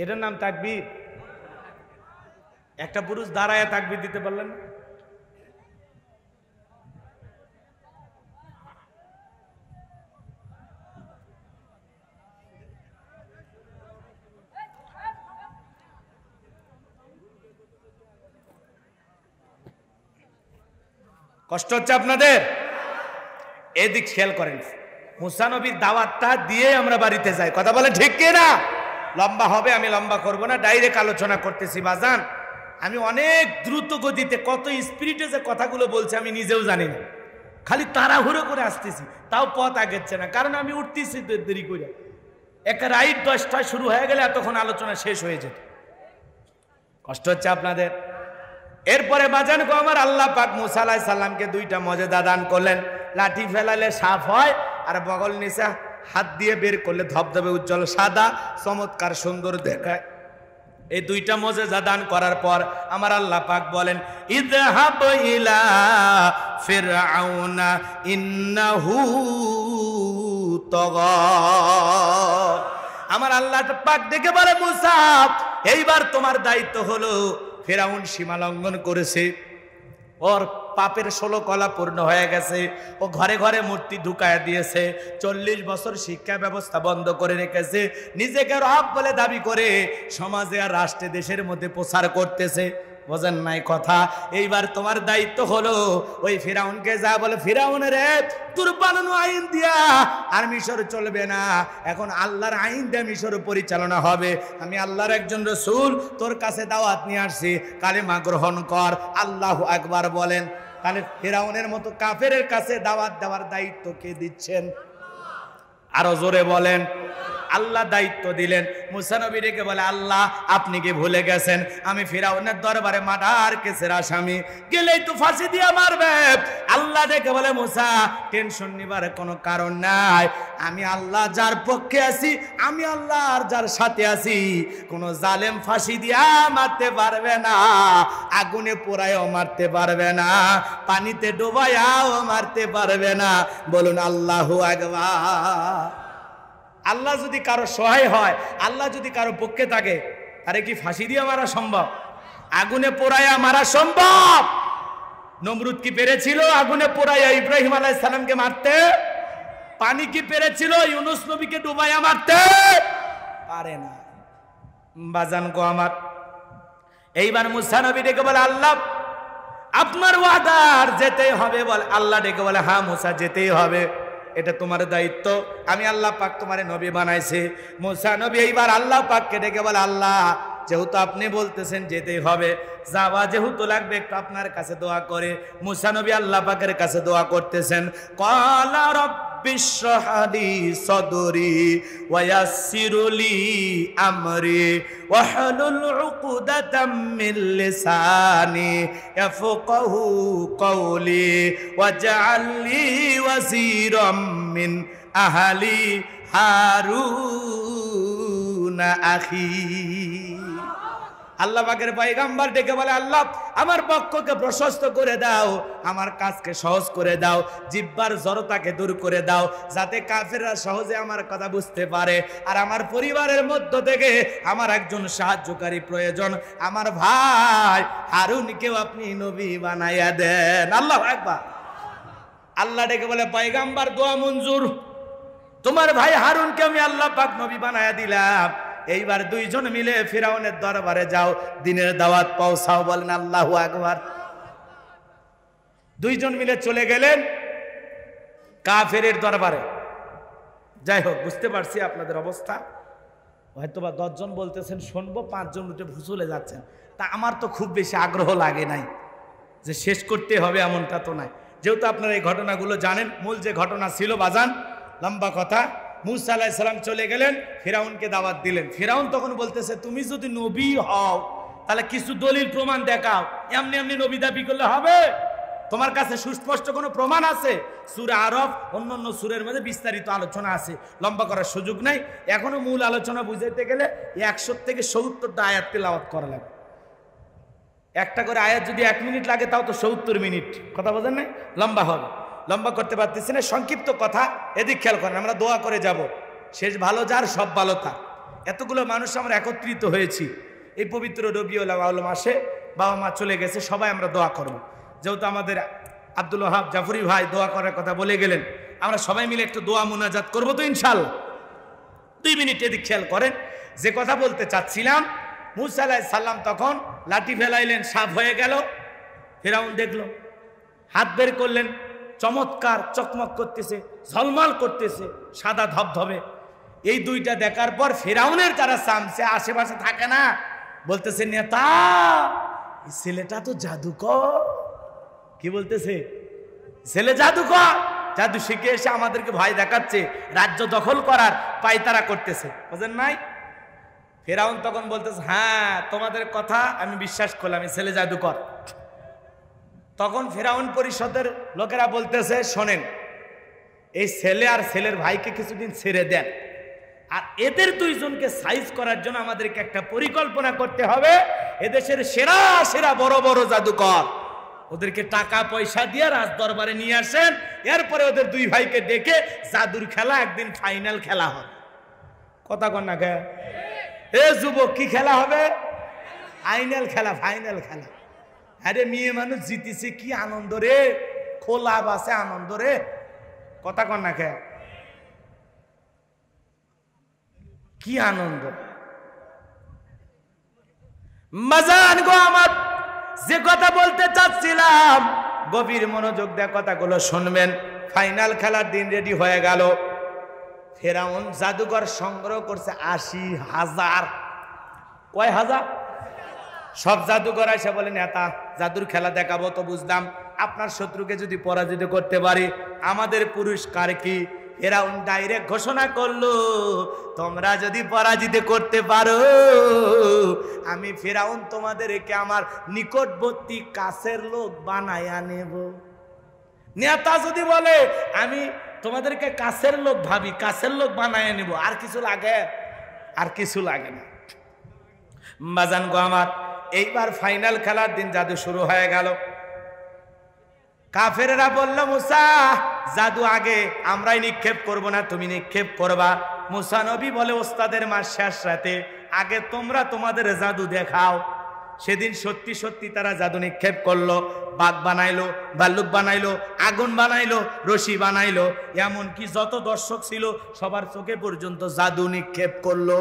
এটার নাম তাকবীর? একটা পুরুষ দাঁড়ায় তাকবীর দিতে পারলেন? কষ্ট হচ্ছে আপনাদের? এদিক খেয়াল করেন, মুসা নবীর দাওয়াতটা দিয়ে আমরা বাড়িতে যাই, কথা বলে ঠিক কিনা? লম্বা হবে, আমি লম্বা করব না, ডাইরেক্ট আলোচনা করতেছি। বাজান, আমি অনেক দ্রুত গতিতে কত স্পিরিটে যে কথাগুলো বলছি আমি নিজেও জানি না, খালি তাড়াহুড়ো করে আসতেছি, তাও পথ আগেচ্ছে না, কারণ আমি উঠতেছি দেরি করে। একটা রাইড 10টায় শুরু হয়ে গেলে এতক্ষণ আলোচনা শেষ হয়ে যেত। কষ্ট হচ্ছে আপনাদের? এরপরে বাজান গো আমার, আল্লাহ পাক মুসা আলাইহিস সালামকে দুইটা মজেদা দান করলেন। লাঠি ফেলালে সাপ হয়, আর বগল নিচে হাত দিয়ে বের করলে ধবধবে উজ্জ্বল সাদা চমৎকার সুন্দর দেখায়। এই দুইটা মজেজা দান করার পর আমার আল্লাহ পাক বলেন, ইযহাব ইলা ফিরআউনা ইন্নাহু তাগা। আমার আল্লাহ পাক দেখে বলে, মুসা এইবার তোমার দায়িত্ব হলো, ফিরআউন সীমা লঙ্ঘন করেছে, ওর পাপের 16 কলা পূর্ণ হয়ে গেছে, ও ঘরে ঘরে মূর্তি ঢুকায় দিয়েছে, 40 বছর শিক্ষা ব্যবস্থা বন্ধ করে রেখেছে, নিজেকে রব বলে দাবি করে সমাজে আর রাষ্ট্রে দেশের মধ্যে প্রচার করতেছে। বোঝেন নাই কথা? এইবার তোমার দায়িত্ব হলো ওই ফিরাউনকে যা বলে, ফিরাউন রে তোর বানানো আইন দিয়া আর মিশর চলবে না, এখন আল্লাহর আইন দিয়ে মিশর পরিচালনা হবে। আমি আল্লাহর একজন রাসূল, তোর কাছে দাওয়াত নিয়ে আসছি, কালেমা গ্রহণ কর, আল্লাহু আকবার বলেন। তাহলে ফিরাউনের মতো কাফেরের কাছে দাওয়াত দেওয়ার দায়িত্ব কে দিচ্ছেন? আরো জোরে বলেন। আল্লাহ দায়িত্ব দিলেন। মুসা নবী ডেকে বলে, আল্লাহ আপনি কি ভুলে গেছেন আমি ফিরাউনের দরবারে মার্ডার কেসের আসামি, গেলেই তো ফাঁসি দিয়ে মারবে। আল্লাহ ডেকে বলে, মুসা টেনশন নিবার কোনো কারণ নাই, আমি আল্লাহ যার পক্ষে আছি, আমি আল্লাহ আর যার সাথে আছি, কোন জালেম ফাঁসি দিয়া মারতে পারবে না, আগুনে পোড়ায়ও মারতে পারবে না, পানিতে ডোবায়াও মারতে পারবে না। বলুন আল্লাহু আকবার। আল্লাহ যদি কারো সহায় হয়, আল্লাহ যদি কারো পক্ষে থাকে, তারে কি ফাঁসি দিয়ে মারা সম্ভব? আগুনে পোড়াইয়া মারা সম্ভব? নমরুদ কি পেরেছিল আগুনে পোড়াইয়া ইব্রাহিম আলাইহিস সালামকে মারতে? পানি কি পেরেছিল ইউনুস নবীকে ডুবাইয়া মারতে? পারে না। বাজান গো আমার, এইবার মুসা নবী ডেকে বলে, আল্লাহ আপনার ওয়াদার যেতেই হবে। বল আল্লাহ ডেকে বলে, হ্যাঁ মুসা যেতেই হবে, এটা তোমার দায়িত্ব, আমি আল্লাহ পাক তোমারে নবী বানাইছে। মুসা নবী এইবার আল্লাহ পাককে ডেকে বলে, আল্লাহ যেহেতু আপনি বলতেছেন যেতেই হবে, যাওয়া যেহেতু লাগবে, একটু আপনার কাছে দোয়া করে। মুসা নবী আল্লাহ পাকের কাছে দোয়া করতেছেন, ক্বালা রাব্বিশ শরহ লি সাদরি ওয়া ইয়াসসির লি আমরি ওয়াহলুল উকদাতাম মিন লিসানি ইয়াফকাহু কওলি ওয়াজআল লি ওয়াজিরাম মিন আহলি হারুন আখি। আল্লাহ পাকের পয়গম্বর ডেকে বলে, আল্লাহ আমার পক্ষকে প্রশস্ত করে দাও, আমার কাজকে সহজ করে দাও, জিহ্বার জড়তাকে দূর করে দাও, যাতে কাফেররা সহজে আমার কথা বুঝতে পারে। আর আমার পরিবারের মধ্য থেকে আমার একজন সাহায্যকারী প্রয়োজন, আমার ভাই হারুনকেও আপনি নবী বানাইয়া দেন। আল্লাহু আকবার। আল্লাহ ডেকে বলে, পয়গম্বর দোয়া মঞ্জুর, তোমার ভাই হারুনকে আমি আল্লাহ পাক নবী বানাইয়া দিলাম। এইবার দুইজন মিলে ফিরাউনের দরবারে যাও, দিনের দাওয়াত পৌঁছাও। বলেন আল্লাহু আকবার। দুইজন মিলে চলে গেলেন কাফেরের দরবারে। যাই হোক, বুঝতে পারছি আপনাদের অবস্থা। হয়তোবা 10 জন বলতেছেন শুনবো, 5 জন উঠে চলে যাচ্ছেন। তা আমার তো খুব বেশি আগ্রহ লাগে নাই যে শেষ করতে হবে, এমনটা তো নাই। যেহেতু আপনারা এই ঘটনাগুলো জানেন, মূল যে ঘটনা ছিল বাজান, লম্বা কথা। মুসা আলাইহিস সালাম চলে গেলেন, ফিরাউনকে দাওয়াত দিলেন। ফিরাউন তখন বলতেছে, তুমি যদি নবী হও তাহলে কিছু দলিল প্রমাণ দেখাও, এমনি এমনি নবী দাবি করলে হবে? তোমার কাছে সুস্পষ্ট কোনো প্রমাণ আছে? সূরা আরফ অন্যান্য সূরের মধ্যে বিস্তারিত আলোচনা আছে, লম্বা করার সুযোগ নাই। এখনো মূল আলোচনা বুঝাইতে গেলে 100 থেকে 70টা আয়াত তেলাওয়াত করা লাগবে। একটা করে আয়াত যদি 1 মিনিট লাগে, তাও তো 70 মিনিট। কথা বোঝেন নাই? লম্বা হবে, লম্বা করতে পারতেছি না। সংক্ষিপ্ত কথা, এদিক খেয়াল করেন। আমরা দোয়া করে যাব, শেষ ভালো যার সব ভালো থাক। এতগুলো মানুষ আমরা একত্রিত হয়েছি এই পবিত্র রবিউল আউয়াল মাসে। বাবা মা চলে গেছে, সবাই আমরা দোয়া করব। যেহেতু আমাদের আব্দুল ওয়াহাব জাফরি ভাই দোয়া করার কথা বলে গেলেন, আমরা সবাই মিলে একটু দোয়া মুনাজাত করবো তো ইনশাআল্লাহ। 2 মিনিট এদিক খেয়াল করেন। যে কথা বলতে চাচ্ছিলাম, মুসা আলাইহিস সালাম তখন লাঠি ফেলাইলেন, সাপ হয়ে গেল। ফিরাউন দেখলো, হাত বের করলেন, চমৎকার চকমক করতেছে, ঝলমল করতেছে, সাদা ধবধবে। এই দুইটা দেখার পর ফিরাউনের যারা সামসে আশেপাশে থাকে না, বলতেছে, নেতা এই ছেলেটা তো জাদুকর। কি বলতেছে? ছেলে জাদুকর, জাদু শিখে এসে আমাদেরকে ভয় দেখাচ্ছে, রাজ্য দখল করার পায়তারা করতেছে। বুঝেন নাই? ফিরাউন তখন বলতেছে, হ্যাঁ তোমাদের কথা আমি বিশ্বাস করলাম, এই ছেলে জাদুকর। তখন ফিরাউন পরিষদের লোকেরা বলতেছে, শোনেন, এই ছেলে আর ছেলের ভাইকে কিছুদিন ছেড়ে দেন, আর এদের দুইজনকে সাইজ করার জন্য আমাদেরকে একটা পরিকল্পনা করতে হবে। এদেশের সেরা সেরা বড় বড় জাদুকর, ওদেরকে টাকা পয়সা দিয়ে রাজ দরবারে নিয়ে আসেন, এরপরে ওদের 2 ভাইকে ডেকে জাদুর খেলা একদিন ফাইনাল খেলা হবে। কথা কন না কে? এ যুবক, কি খেলা হবে? ফাইনাল খেলা, ফাইনাল খেলা। আরে মেয়ে মানুষ জিতেছে, কি আনন্দ রে, খোলা বাসে আনন্দ রে। কথা কন না কে? কি আনন্দ! মাজান গো আমার, যে কথা বলতে চাচ্ছিলাম গভীর মনোযোগ দিয়ে কথাগুলো শুনবেন। ফাইনাল খেলার দিন রেডি হয়ে গেল। ফেরাউন জাদুঘর সংগ্রহ করছে ৮০,০০০। কয় হাজার? সব জাদুঘর এসে বলে নেতা জাদুর খেলা দেখাবো তো বুঝলাম, আপনার শত্রুকে যদি পরাজিত করতে পারি আমাদের পুরস্কার কি? ফেরাউন ডাইরেক্ট ঘোষণা করলো, তোমরা যদি পরাজিত করতে পারো আমি ফেরাউন তোমাদেরকে আমার নিকটবর্তী কাছের লোক বানায়া নেব। নেতা যদি বলে আমি তোমাদেরকে কাছের লোক ভাবি, কাছের লোক বানায়া নেব, আর কিছু লাগে? আর কিছু লাগে না। বাজান গো আমার, এইবার ফাইনাল খেলার দিন জাদু শুরু হয়ে গেল। কাফেরেরা বলল মুসা জাদু আগে, আমরাই নিক্ষেপ করব না, তুমি নিক্ষেপ করবা। মুসা নবী বলে ওস্তাদের মাস শেষ রাতে আগে তোমরা তোমাদের জাদু দেখাও। সেদিন সত্যি সত্যি তারা জাদু নিক্ষেপ করলো। বাঘ বানাইলো, ভাল্লুক বানাইলো, আগুন বানাইলো, রশি বানাইলো, এমনকি যত দর্শক ছিল সবার চোখে পর্যন্ত জাদু নিক্ষেপ করলো।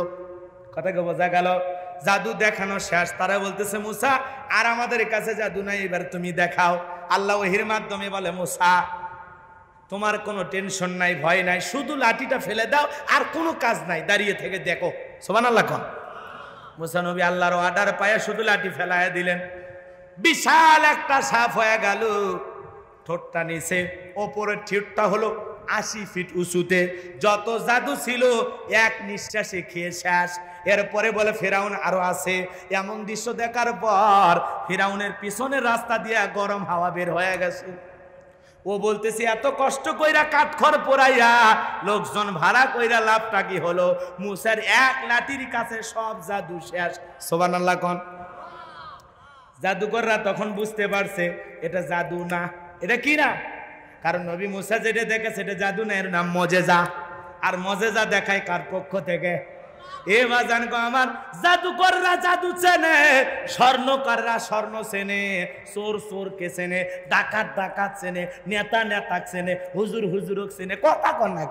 কথাকে বোঝা গেল? জাদু দেখানো শেষ। তারা বলতেছে মুসা আর আমাদের কাছে জাদু নাই, এবার তুমি দেখাও। আল্লাহ ওহির মাধ্যমে বলে মুসা তোমার কোনো টেনশন নাই, ভয় নাই, শুধু লাঠিটা ফেলে দাও, আর কোনো কাজ নাই, দাঁড়িয়ে থেকে দেখো। সুবহানাল্লাহ কোন? মুসা নবী আল্লাহর অর্ডার পায়ে শুধু লাঠি ফেলায় দিলেন। বিশাল একটা সাপ হয়ে গেল। ঠোঁটটা নিচে, ওপরের ঠোঁটটা হলো ৮০ ফিট উঁচুতে। যত জাদু ছিল এক নিঃশ্বাসে খেয়ে শেষ। এরপরে বলে ফেরাউন আরো আছে। এমন দৃশ্য দেখার পর ফেরাউনের পিছনের রাস্তা দিয়ে গরম হাওয়া বের হয়ে গেছে। ও বলতেছে এত কষ্ট কইরা কাঠখড় পোড়াইয়া লোকজন ভাড়া কইরা লাভটা কি হলো? মুসার এক লাঠির কাছে সব জাদু শেষ। সুবহানাল্লাহ কোন? জাদুকররা তখন বুঝতে পারছে এটা জাদু না। এটা কি না? কারণ নবী মুসা যেটা দেখে সেটা জাদু না, এর নাম মজেজা। আর মজেজা দেখায় কার পক্ষ থেকে? এ বাজান গো আমার, জাদুকররা জাদু চেনে, স্বর্ণকাররা স্বর্ণ চেনে, চোর চোরকে চেনে, ডাকাত ডাকাত চেনে, নেতা নেতা চেনে, হুজুর হুজুরক চেনে। কথা কর না?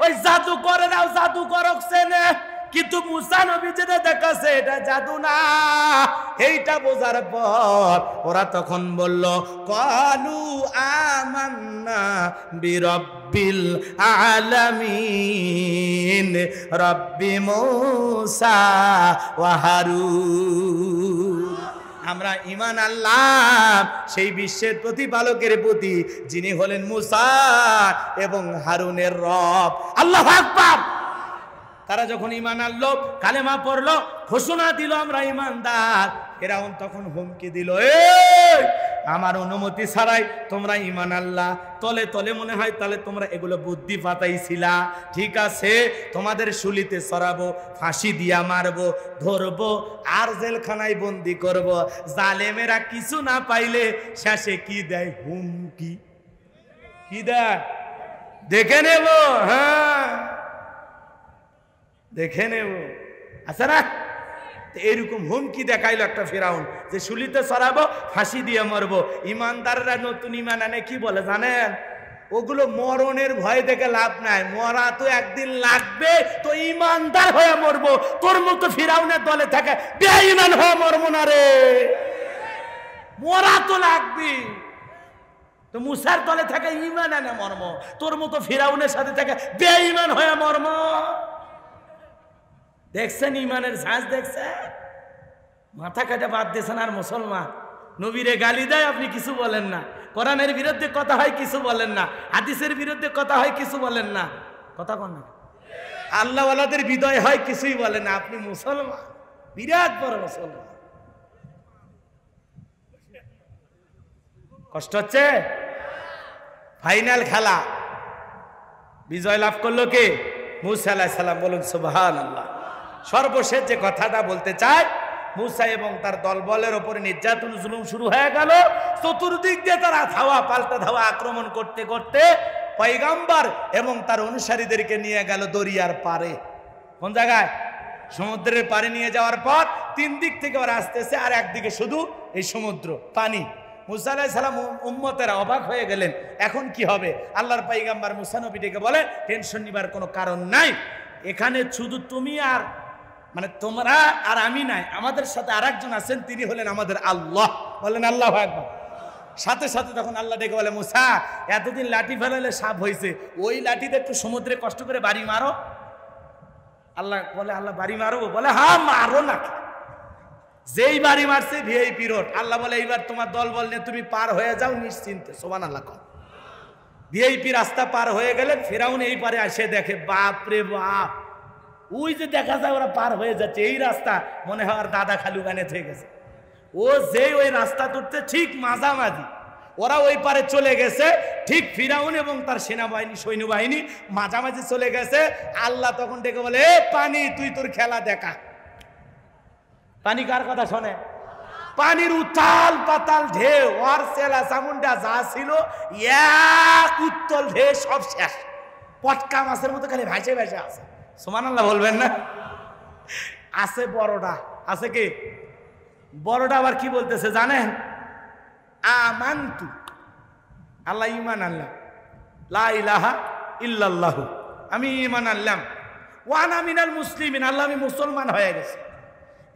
ওই জাদুকররাও জাদুকরক চেনে, কিন্তু মুসা নবী যেটা দেখাছে এটা জাদু না। এইটা বোঝার পর ওরা তখন বলল কালু আমান্না বিরব্বিল আলামিন রব্বি মুসা ওয়া হারুন। আমরা ঈমান আনলাম সেই বিশ্বের প্রতিপালকের প্রতি যিনি হলেন মুসা এবং হারুনের রব। আল্লাহু আকবার। তারা যখন ঈমান আনলো, কালেমা পড়লো, ঘোষণা দিল আমরা ঈমানদার, ফেরাউন তখন হুমকি দিল আমার অনুমতি ছাড়াই তোমরা ঈমান আনলা। তলে তলে মনে হয় তাহলে তোমরা এগুলো বুদ্ধি পাতাইছিলা। ঠিক আছে, তোমাদের শুলিতে চড়াবো, ফাঁসি দিয়া মারবো, ধরবো, আর জেলখানায় বন্দি করব। জালেমেরা কিছু না পাইলে শেষে কি দেয়? হুমকি। কি দেয়? দেখে নেব। হ্যাঁ দেখে নেব। আচ্ছা না, এরকম হুমকি দেখাইলো একটা ফেরাউন যে শুলিতে চড়াবো, ফাঁসি দিয়ে মরবো। ইমানদাররা নতুন ইমান আনে কি বলে জানেন? ওগুলো মরণের ভয় দেখে লাভ নাই, মরা তো একদিন লাগবে, তো ইমানদার হয়ে মরবো। তোর মতো ফেরাউনের দলে থাকে বেঈমান হয়ে মরবো না রে, মরা তো লাগবে। তো মুসার দলে থাকে ইমান আনে মর্ম, তোর মতো ফেরাউনের সাথে থাকে বেঈমান হয়ে মর্ম। দেখছেন ইমানের ঝাঁজ? দেখছে? মাথা কাটা বাদ দিয়েছেন। আর মুসলমান নবীরে গালি দেয়, আপনি কিছু বলেন না। কোরআনের বিরুদ্ধে কথা হয়, কিছু বলেন না। হাদিসের বিরুদ্ধে কথা হয়, কিছু বলেন না। কথা কন না। আল্লাহওয়ালাদের বিদয় হয়, কিছুই বলেন না। আপনি মুসলমান, বিরাট বড় মুসলমান। কষ্ট হচ্ছে? ফাইনাল খেলা বিজয় লাভ করলো কে? মুসা আলাইহিস সালাম। বলুন সুবহানাল্লাহ। সর্বশেষ যে কথাটা বলতে চাই, মুসা এবং তার দলবলের ওপরে নির্যাতন জুলুম শুরু হয়ে গেল। চতুর্দিক দিয়ে তারা ধাওয়া পাল্টা ধাওয়া আক্রমণ করতে করতে পয়গম্বর এবং তার অনুসারীদেরকে নিয়ে গেল দরিয়ার পারে। কোন জায়গায়? সমুদ্রের পারে নিয়ে যাওয়ার পর তিন দিক থেকে ওরা আসতেছে, আর একদিকে শুধু এই সমুদ্র, পানি। মুসা আলাইহিস সালাম উম্মতেরা অবাক হয়ে গেলেন, এখন কি হবে? আল্লাহর পয়গম্বর মুসা নবী ডেকে বলে টেনশন নিবার কোনো কারণ নাই, এখানে শুধু তুমি আর মানে তোমরা আর আমি নাই, আমাদের সাথে আরেকজন আছেন, তিনি হলেন আমাদের আল্লাহ। বলেন আল্লাহু আকবার। সাথে সাথে তখন আল্লাহ ডেকে বলে, মুসা এতদিন লাঠি ফেলালে সাপ হয়েছে, ওই লাঠিতে একটু সমুদ্রে কষ্ট করে বাড়ি মারো। আল্লাহ বলে, আল্লাহ বাড়ি মারবো? বলে হ্যাঁ মারো না। যেই বাড়ি মারছে ভিআইপি রোড, আল্লাহ বলে এইবার তোমার দল বল নিয়ে তুমি পার হয়ে যাও নিশ্চিন্তে। সুবহানাল্লাহ। ভিআইপি রাস্তা পার হয়ে গেলে ফেরাউন এই পারে এসে দেখে, বাপ রে বাপ, ওই যে দেখা যায় ওরা পার হয়ে যাচ্ছে, এই রাস্তা মনে হয় আর দাদা খালু গানে থেকে গেছে। ও যেই ওই রাস্তা তুলতে ঠিক মাঝামাঝি ওরা ওই পারে চলে গেছে, ঠিক ফিরাউন এবং তার সেনাবাহিনী সৈন্যবাহিনী মাঝামাঝি চলে গেছে। আল্লাহ তখন ডেকে বলে, এ পানি তুই তোর খেলা দেখা। পানি কার কথা শোনে? পানির উতাল পাতাল ঢেউ, আর সেলা চামুন্ডা যা ছিল এক উত্তল ঢেউ, সব শেষ। পটকা মাছের মতো খালি ভাসে ভাসে আছে। সুবহানাল্লাহ বলবেন না? আছে বড়টা, আছে কি বড়টা? আবার কি বলতেছে জানেন? আমানতু, আল্লাহ ঈমান আনলাম, লা ইলাহা ইল্লাল্লাহ, আমি ঈমান আনলাম, ওয়া আনা মিনাল মুসলিমিন, আল্লাহ আমি মুসলমান হয়ে গেছি।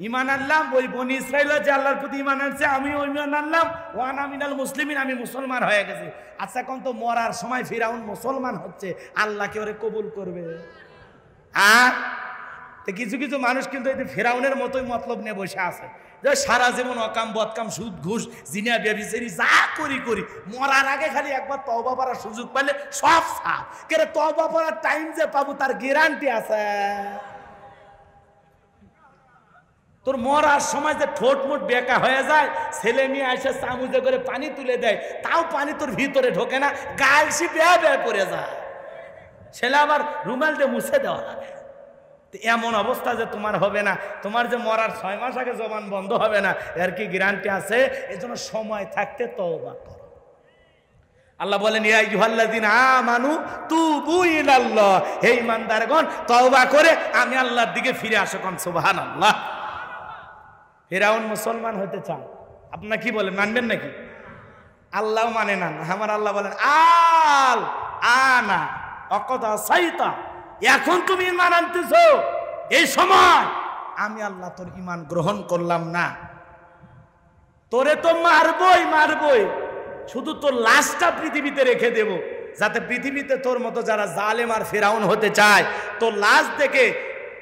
ঈমান আনলাম, ওই বনি ইসরাঈল যে আল্লাহর প্রতি ঈমান আনছে, আমিও ঈমান আনলাম, ওয়া আনা মিনাল মুসলিমিন, আমি মুসলমান হয়ে গেছি। আচ্ছা কোন তো মরার সময় ফিরাউন মুসলমান হচ্ছে, আল্লাহ কি ওরে কবুল করবে? আর কিছু কিছু মানুষ কিন্তু এই ফেরাউনের মতোই মতলব নিয়ে বসে আছে, যে সারা জীবন অকাম বদকাম সুদ ঘুষ জিনা ব্যভিচারী যা করি করি, মরার আগে খালি একবার তওবা করার সুযোগ পাইলে সব সাফ। কেরে তওবা করার টাইম যে পাবো তার গ্যারান্টি আছে? তোর মরার সময় যে ঠোঁট মোট বেঁকা হয়ে যায়, ছেলে মেয়ে এসে চামুচে করে পানি তুলে দেয়, তাও পানি তোর ভিতরে ঢোকে না, গালসি বেয়া বেয়া পড়ে যায়, ছেলে আবার রুমাল দিয়ে মুছে দেওয়া লাগে। এমন অবস্থা যে তোমার হবে না, তোমার যে মরার 6 মাস আগে জবান বন্ধ হবে না, এর কি গ্যারান্টি আছে? এজন্য সময় থাকতে তওবা করো। আল্লাহ বলেন, ইয়া আইয়ুহাল্লাযিনা আমানু তুবু ইলাল্লাহ, হে ঈমানদারগণ তওবা করে আমি আল্লাহর দিকে ফিরে আসো। কোন সুবহানাল্লাহ। ফিরাউন মুসলমান হতে চায়, আপনারা কি বলেন, মানবেন নাকি? আল্লাহ মানে না। আমার আল্লাহ বলেন, আল আনা অকদা সাইতা, এখন তুমি ঈমান আনতেছো, এই সময় আমি আল্লাহ তোর ঈমান গ্রহণ করলাম না। তোরে তো মারবই মারবই, শুধু তোর লাশটা পৃথিবীতে রেখে দেব, যাতে পৃথিবীতে তোর মতো যারা জালেম আর ফেরাউন হতে চায়, তোর লাশ দেখে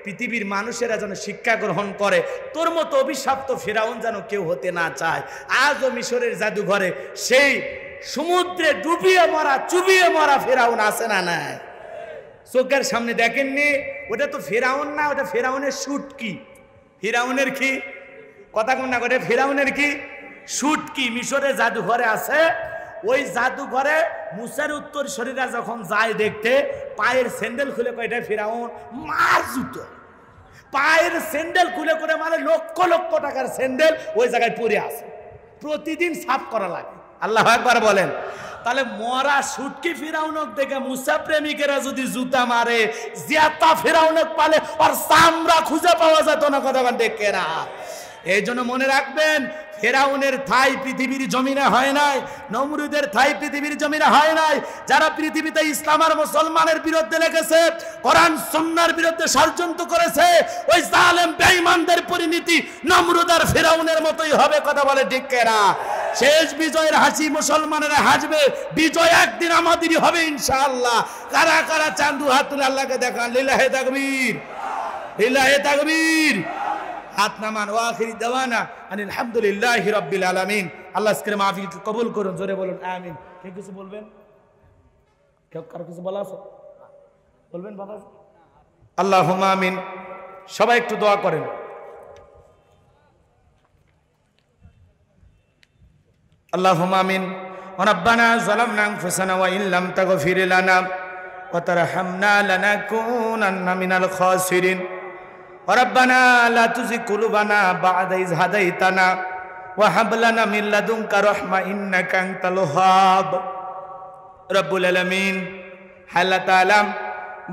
পৃথিবীর মানুষেরা যেন শিক্ষা গ্রহণ করে, তোর মতো অভিশপ্ত ফেরাউন যেন কেউ হতে না চায়। আজও মিশরের জাদুঘরে সেই সমুদ্রে ডুবিয়ে মরা চুবিয়ে মরা ফেরাউন আছে না নাই? চোখের সামনে দেখেননি? ওটা তো ফেরাউন না, ওটা ফেরাউনের শুটকি। ফেরাউনের কি কথা কোন না করে, ফেরাউনের কি শুটকি মিশরে জাদুঘরে আছে। ওই জাদুঘরে মুসার উত্তর শরীরা যখন যায় দেখতে, পায়ের স্যান্ডেল খুলে কয় এটা ফেরাউন, মার জুতো পায়ের স্যান্ডেল খুলে করে, মানে লক্ষ লক্ষ টাকার স্যান্ডেল ওই জায়গায় পড়ে আছে, প্রতিদিন সাফ করা লাগে। আল্লাহু আকবার বলেন। তাহলে মরা শুটকি ফিরাউনক দেখে মুসা প্রেমিকেরা যদি জুতা মারে, জিয়াতা ফিরাউনক পালে আর চামড়া খুঁজে পাওয়া যেত না। কথা দেখে না। এই জন্য মনে রাখবেন, ফেরাউনের ঠাই পৃথিবীর জমিনে হয় নাই, নমরুদের ঠাই পৃথিবীর জমিনে হয় নাই। যারা পৃথিবীতে ইসলাম আর মুসলমানের বিরুদ্ধে লেগেছে, কোরআন সুন্নাহর বিরুদ্ধে ষড়যন্ত্র করেছে, ওই জালেম বেঈমানদের পরিণতি নমরুদ আর ফেরাউনের মতোই হবে। কথা বলে ঠিক না? শেষ বিজয়ের হাসি মুসলমানেরা হাসবে, বিজয় একদিন আমাদেরই হবে ইনশাআল্লাহ। কারা কারা চান্দু হাত তুলে আল্লাহকে দেখান, লিল্লাহি তাকবীর, লিল্লাহি তাকবীর। হাত নামান। ওয়া আখিরি দাওয়ানা আনিল হামদুলিল্লাহি রাব্বিল আলামিন। আল্লাহ আজকের মাহফিলকে কবুল করুন। জোরে বলুন আমিন। কে কিছু বলবেন? কেউ কারো কিছু বলা আছে? বলবেন বাবা? আল্লাহুম্মা আমিন। সবাই একটু দোয়া করেন। আল্লাহুম্মা আমিন। রাব্বানা যালামনা আনফুসানা ওয়া ইন লাম তাগফির লানা ওয়া তারহামনা লানাকুনান্না মিনাল খাসিরিন। রব্বানা লা তুযিগ কুলুবানা বা'দা ইয হাদাইতানা ওয়া হাব লানা মিন লাদুনকা রাহমা ইন্নাকা আনতাল ওয়াহ্হাব। রব্বুল আলামিন আল্লাহ তাআলা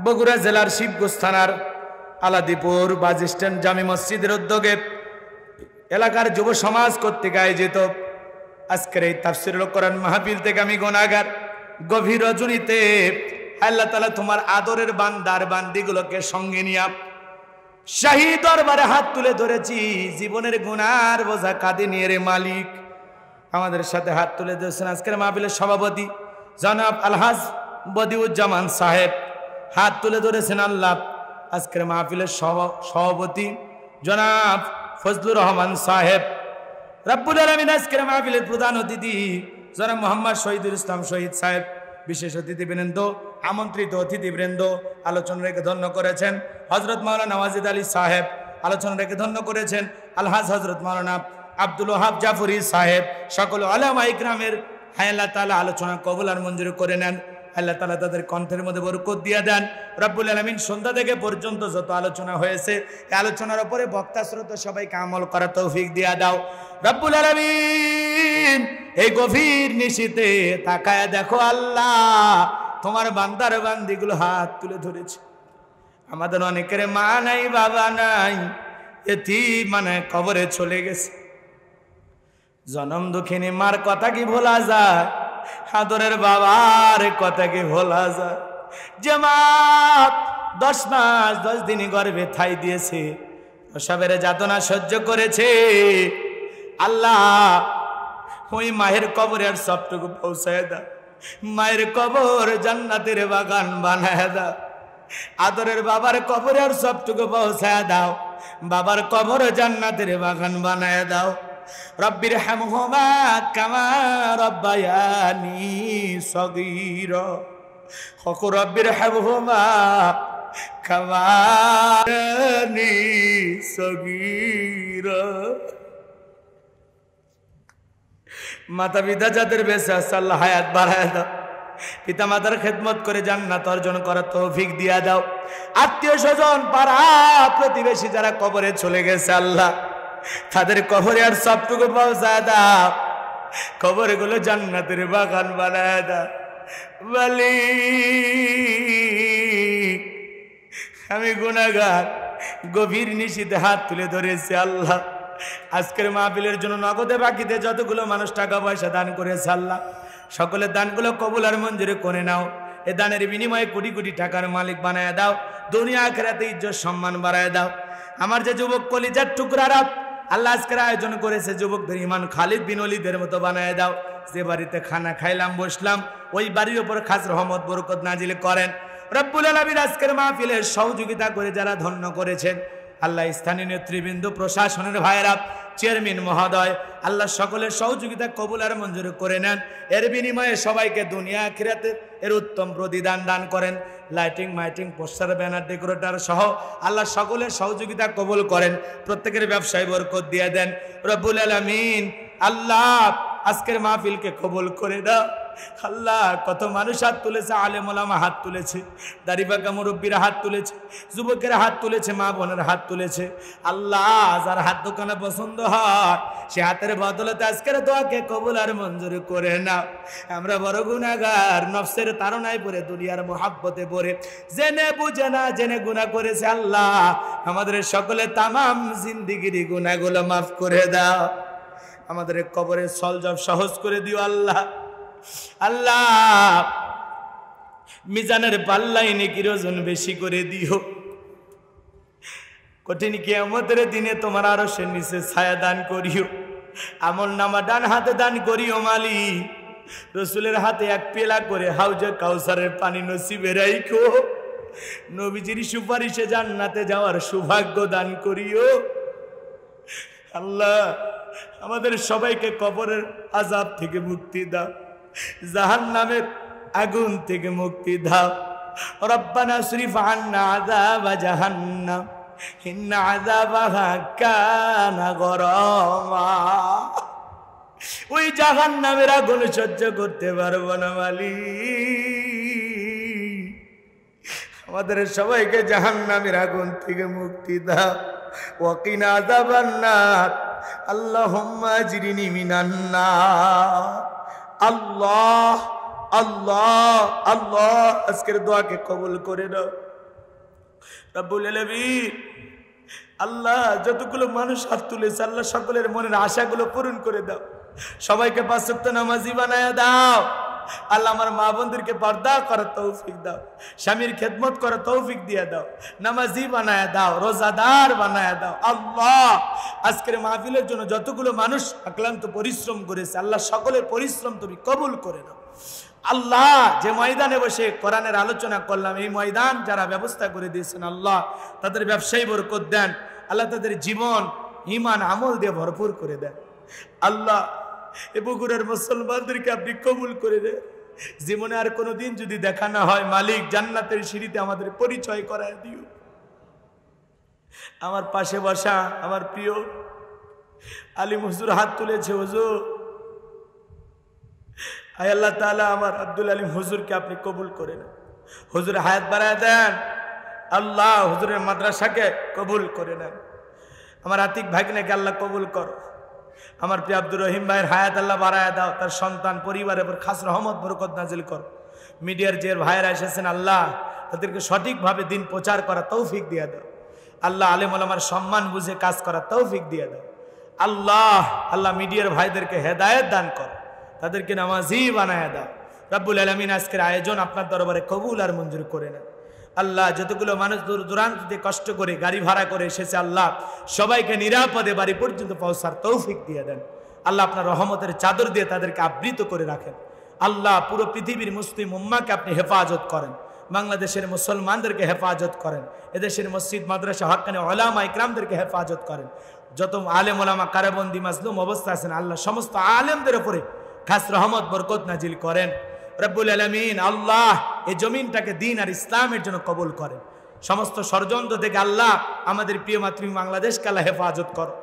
বগুড়া জেলার শিবগঞ্জ থানার আলাদিপুর বাস স্ট্যান্ড জামি মসজিদের উদ্যোগে এলাকার যুব সমাজ কর্তৃক আয়োজিত আজকের এই তাফসীরুল কোরআন মাহফিল থেকে আমি গুনাহগার, গভীর রজনীতে আল্লাহ তাআলা তোমার আদরের বান্দার বান্দিগুলোকে সঙ্গে নিয়ে শাহী দরবারে হাত তুলে ধরেছি, জীবনের গুনার বোঝা কাঁধে নিয়ে রে মালিক। আমাদের সাথে হাত তুলে ধরেছেন আজকের মাহফিলের সভাপতি জনাব আলহাজ বদিউজ্জামান সাহেব, হাত তুলে ধরেছেন আল্লাহ। আজকের মাহফিলের সভাপতি জনাব ফজলুর রহমান সাহেব, রব্বুল আলামিন আজকের মাহফিলের প্রধান অতিথি জনাব মোহাম্মদ শহীদুল ইসলাম শহীদ সাহেব, বিশেষ অতিথিবৃন্দ, আমন্ত্রিত অতিথিবৃন্দ, আলোচনা রেখে ধন্য করেছেন হজরত মাওলানা ওয়াজিদ আলী সাহেব, আলোচনা রেখে ধন্য করেছেন আলহাজ হজরত মাওলানা আব্দুল ওয়াহাব জাফরি সাহেব, সকল উলামা ইকরামের। হায় আল্লাহ তাআলা আলোচনা কবুল আর মঞ্জুর করে নেন। আল্লাহ তাআলা তাদের কণ্ঠের মধ্যে বরকত দিয়ে দেন। রব্বুল আলামিন সন্ধ্যা থেকে পর্যন্ত যত আলোচনা হয়েছে, এই আলোচনার উপরে বক্তা শ্রোতা সবাইকে আমল করার তৌফিক দিয়ে দাও রব্বুল আলামিন। এই গভীর নিশীতে তাকায় দেখো আল্লাহ, তোমার বান্দার বান্দিগুলো হাত তুলে ধরেছে। আমাদের অনেকের মা নাই, বাবা নাই, এতিম মানে কবরে চলে গেছে। জনম দুঃখিনী মার কথা কি ভোলা যায়? আদরের বাবার কথা কি ভোলা যায়? যে মা 10 মাস 10 দিনই গর্ভে ঠাই দিয়েছে, প্রসবের যাতনা সহ্য করেছে, আল্লাহ ওই মায়ের কবরে আর সবটুকু পৌঁছায় দাও। মায়ের কবর জান্নাতের বাগান বানায় দাও। আদরের বাবার কবরে আর সবটুকু পৌঁছায় দাও। বাবার কবর জান্নাতের বাগান বানায় দাও। রব্বির হামহুমা কামা রব্বায়ানি সগীরা, হক রব্বির হামহুমা কামা রব্বায়ানি সগীরা। মাতা পিতা যাদের বেঁচে আছে আল্লাহ হায়াত বাড়ায় দাও। পিতা মাতার খেদমত করে জান্নাত অর্জন করার তৌফিক দিয়া দাও। আত্মীয় স্বজন পাড়া প্রতিবেশী যারা কবরে চলে গেছে আল্লাহ, তাদের কবরে আর সবটুকু পৌঁছায় দাও। কবরে গুলো জান্নাতের বাগান বানায় দাও। মালিক আমি গুনাহগার, গভীর নিশীতে হাত তুলে ধরেছি আল্লাহ। আজকের মাহফিলের জন্য নগদে বাকিতে যতগুলো মানুষ টাকা পয়সা দান করেছে আল্লাহ, সকলের দানগুলো কবুল আর মঞ্জুর করে নাও। এ দানের বিনিময়ে কোটি কোটি টাকার মালিক বানায় দাও। দুনিয়া আখিরাতে ইজ্জত সম্মান বাড়ায় দাও। আমার যে যুবক কলিজার টুকরারা আল্লাহ আজকের আয়োজন করেছে, যুবকদের ইমান খালিদ বিন ওলীদের মতো বানায় দাও। যে বাড়িতে খানা খাইলাম বসলাম, ওই বাড়ির উপর খাস রহমত বরকত নাজিল করেন রব্বুল আলামিন। আজকের মাহফিলের সহযোগিতা করে যারা ধন্য করেছেন আল্লাহ, স্থানীয় নেতৃবৃন্দ, প্রশাসনের ভাইরা, চেয়ারম্যান মহোদয়, আল্লাহ সকলের সহযোগিতা কবুল আর মঞ্জুর করে নেন। এর বিনিময়ে সবাইকে দুনিয়া আখিরাতে এর উত্তম প্রতিদান দান করেন। লাইটিং মাইটিং পোস্টার ব্যানার ডেকোরেটর সহ আল্লাহ সকলের সহযোগিতা কবুল করেন। প্রত্যেকের ব্যবসায় বরকত দিয়ে দেন রব্বুল আলামিন। আল্লাহ আজকের মাহফিলকে কবুল করে দাও আল্লাহ। কত মানুষ হাত তুলেছে, আলেম ওলামা হাত তুলেছে, দাড়িপাকা মুরব্বীরা হাত তুলেছে, যুবকেরা হাত তুলেছে, মা বোনের হাত তুলেছে আল্লাহ। যার হাত দোকানে পছন্দ হয় সে হাতের বদলতে আজকের দোয়াকে কবুল আর মঞ্জুর করে নাও। আমরা বড় গুনাহগার, নফসের তাড়নায় পড়ে, দুনিয়ার মোহাব্বতে পড়ে, জেনে বুঝে না জেনে গুনাহ করেছে আল্লাহ। আমাদের সকলে তামাম জিন্দিগির গুনাহগুলো মাফ করে দাও। আমাদের কবরের সলজব সহজ করে দিও আল্লাহ। আল্লাহ মিজানের পাল্লায় নেকির ওজন বেশি করে দিও। কঠিন কিয়ামতের দিনে তোমার আরশের নিচে ছায়া দান করিও। আমলনামা ডান হাতে দান করিও মালিক। রসুলের হাতে এক পেলা করে হাউজে কাউসারের পানি নসিবে রাইখো। নবীজির সুপারিশে জান্নাতে যাওয়ার সৌভাগ্য দান করিও আল্লাহ। আমাদের সবাইকে কবরের আযাব থেকে মুক্তি দাও, জাহান্নামের আগুন থেকে মুক্তি দাও। রব্বানা সরিফ আন্না আযাব জাহান্নাম ইন্না আযাবাহা কানা গরামা। ওই জাহান্নামের আগুন সহ্য করতে পারবো না মালিক। আমাদের সবাইকে জাহান্নামের আগুন থেকে মুক্তি দাও। ওয়াকিনা আযাবান নার আল্লাহুম্মা আজরিনি মিনান নার। আল্লাহ আল্লাহ আল্লাহ আজকের দোয়াকে কবুল করে নাও রব্বুল আলামিন। আল্লাহ যতগুলো মানুষ হাত তুলেছে আল্লাহ সকলের মনের আশাগুলো পূরণ করে দাও। সবাইকে 5 ওয়াক্ত নামাজি বানায়া দাও। আল্লাহ আমার মা বোনদেরকে পর্দা করার তৌফিক দাও, স্বামীর খেদমত করার তৌফিক দিয়ে দাও, নামাজি বানায় দাও, রোজাদার বানায় দাও। আল্লাহ আজকের মাহফিলের জন্য যতগুলো মানুষ আক্লান্ত পরিশ্রম করেছে আল্লাহ সকলের পরিশ্রম তুমি কবুল করে নাও। আল্লাহ যে ময়দানে বসে কোরআনের আলোচনা করলাম এই ময়দান যারা ব্যবস্থা করে দিয়েছেন আল্লাহ তাদের ব্যবসায় বরকত দেন, আল্লাহ তাদের জীবন ঈমান আমল দিয়ে ভরপুর করে দেন। আল্লাহ এ বগুড়ার মুসলমানদেরকে আপনি কবুল করে দেন। জীবনে আর কোনোদিন যদি দেখা না হয় মালিক জান্নাতের সিঁড়িতে আমাদের পরিচয় করায় দিও। আমার পাশে বসা আমার প্রিয় আলিম হুজুর হাত তুলেছে, হুজুর আয় আল্লাহ তাআলা আমার আব্দুল আলিম হুজুরকে আপনি কবুল করে নেন, হুজুরের হায়াত বাড়ায় দেন। আল্লাহ হুজুরের মাদ্রাসাকে কবুল করে নেন। আমার আতিক ভাগ্নেকে আল্লাহ কবুল করো। আমার প্রিয় আব্দুর রহিম ভাইয়ের হায়াত আল্লাহ বাড়ায় দাও, তার সন্তান পরিবারের উপর খাস রহমত বরকত নাজিল করো। মিডিয়ার যে ভাইয়েরা এসেছেন আল্লাহ তাদেরকে সঠিকভাবে দিন প্রচার করা তৌফিক দিয়ে দাও। আল্লাহ আলেম ওলামার সম্মান বুঝে কাজ করা তৌফিক দিয়ে দাও। আল্লাহ আল্লাহ মিডিয়ার ভাইদেরকে হেদায়েত দান করো, তাদেরকে নামাজি বানায় দাও। রব্বুল আলামিন আজকের আয়োজন আপনার দরবারে কবুল আর মঞ্জুর করে নেন। আল্লাহ যতগুলো মানুষ দূর দূরান্ত থেকে কষ্ট করে গাড়ি ভাড়া করে এসেছে আল্লাহ সবাইকে নিরাপদে বাড়ি পর্যন্ত পৌঁছার তৌফিক দিয়ে দেন। আল্লাহ আপনার রহমতের চাদর দিয়ে তাদেরকে আবৃত করে রাখেন। আল্লাহ পুরো পৃথিবীর মুসলিম উম্মাহকে আপনি হেফাজত করেন, বাংলাদেশের মুসলমানদেরকে হেফাজত করেন, এদেশের মসজিদ মাদ্রাসা হক্কানি উলামা ইকরামদেরকে হেফাজত করেন। যত আলেম ওলামা কারাবন্দি মাজলুম অবস্থা আছেন আল্লাহ সমস্ত আলেমদের উপরে খাস রহমত বরকত নাজিল করেন। রব্বুল আলামিন আল্লাহ এই জমিনটাকে দ্বীন আর ইসলামের জন্য কবুল করেন। সমস্ত ষড়যন্ত্র থেকে আল্লাহ আমাদের প্রিয় মাতৃভূমি বাংলাদেশকে আল্লাহ হেফাজত করো।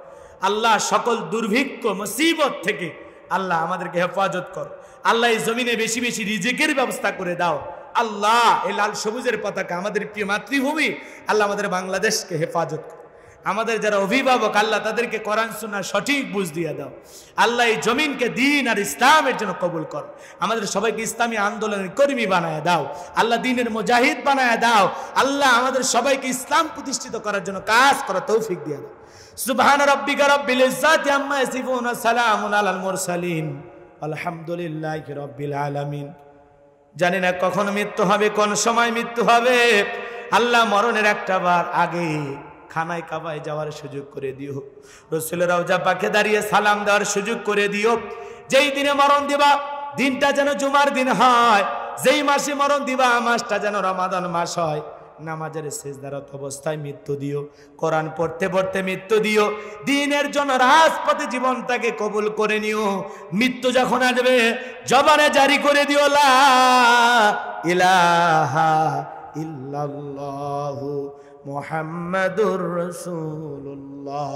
আল্লাহ সকল দুর্ভিক্ষ মুসিবত থেকে আল্লাহ আমাদেরকে হেফাজত করো। আল্লাহ এই জমিনে বেশি বেশি রিজিকের ব্যবস্থা করে দাও। আল্লাহ এই লাল সবুজের পতাকা আমাদের প্রিয় মাতৃভূমি আল্লাহ আমাদের বাংলাদেশকে হেফাজত করো। আমাদের যারা অভিভাবক আল্লাহ তাদেরকে কোরআন সুন্নাহ সঠিক বুঝ দিয়ে দাও। আল্লাহ এই জমিনকে দ্বীন আর ইসলামের জন্য কবুল করো। আমাদের সবাইকে ইসলামী আন্দোলনের কর্মী বানায় দাও। আল্লাহ দ্বীনের মুজাহিদ বানায় দাও। আল্লাহ আমাদের সবাইকে ইসলাম প্রতিষ্ঠিত করার জন্য কাজ করা তৌফিক দিয়ে দাও। সুবহান রাব্বিকা রাব্বিল ইজ্জাতি আম্মা ইয়াসিফুন সালামুন আলাল মুরসালিন আলহামদুলিল্লাহি রাব্বিল আলামিন। জানি না কখন মৃত্যু হবে, কোন সময় মৃত্যু হবে। আল্লাহ মরণের একটা বার আগে খানায় কাবায় যাওয়ার সুযোগ করে দিও। রাসূলের রওজা পাকে দাঁড়িয়ে সালাম দেওয়ার সুযোগ করে দিও। যেই দিনে মরণ দিবা দিনটা যেন জুমার দিন হয়, যেই মাসে মরণ দিবা মাসটা যেন রমাদান মাস হয়। নামাজের সিজদারত অবস্থায় মৃত্যু দিও, কোরআন পড়তে পড়তে মৃত্যু দিও। দ্বীনের জন্য রাজপথে জীবনটাকে কবুল করে নিও। মৃত্যু যখন আসবে জবানে জারি করে দিও লা ইলাহা ইল্লাল্লাহু মুহাম্মাদুর রাসূলুল্লাহ।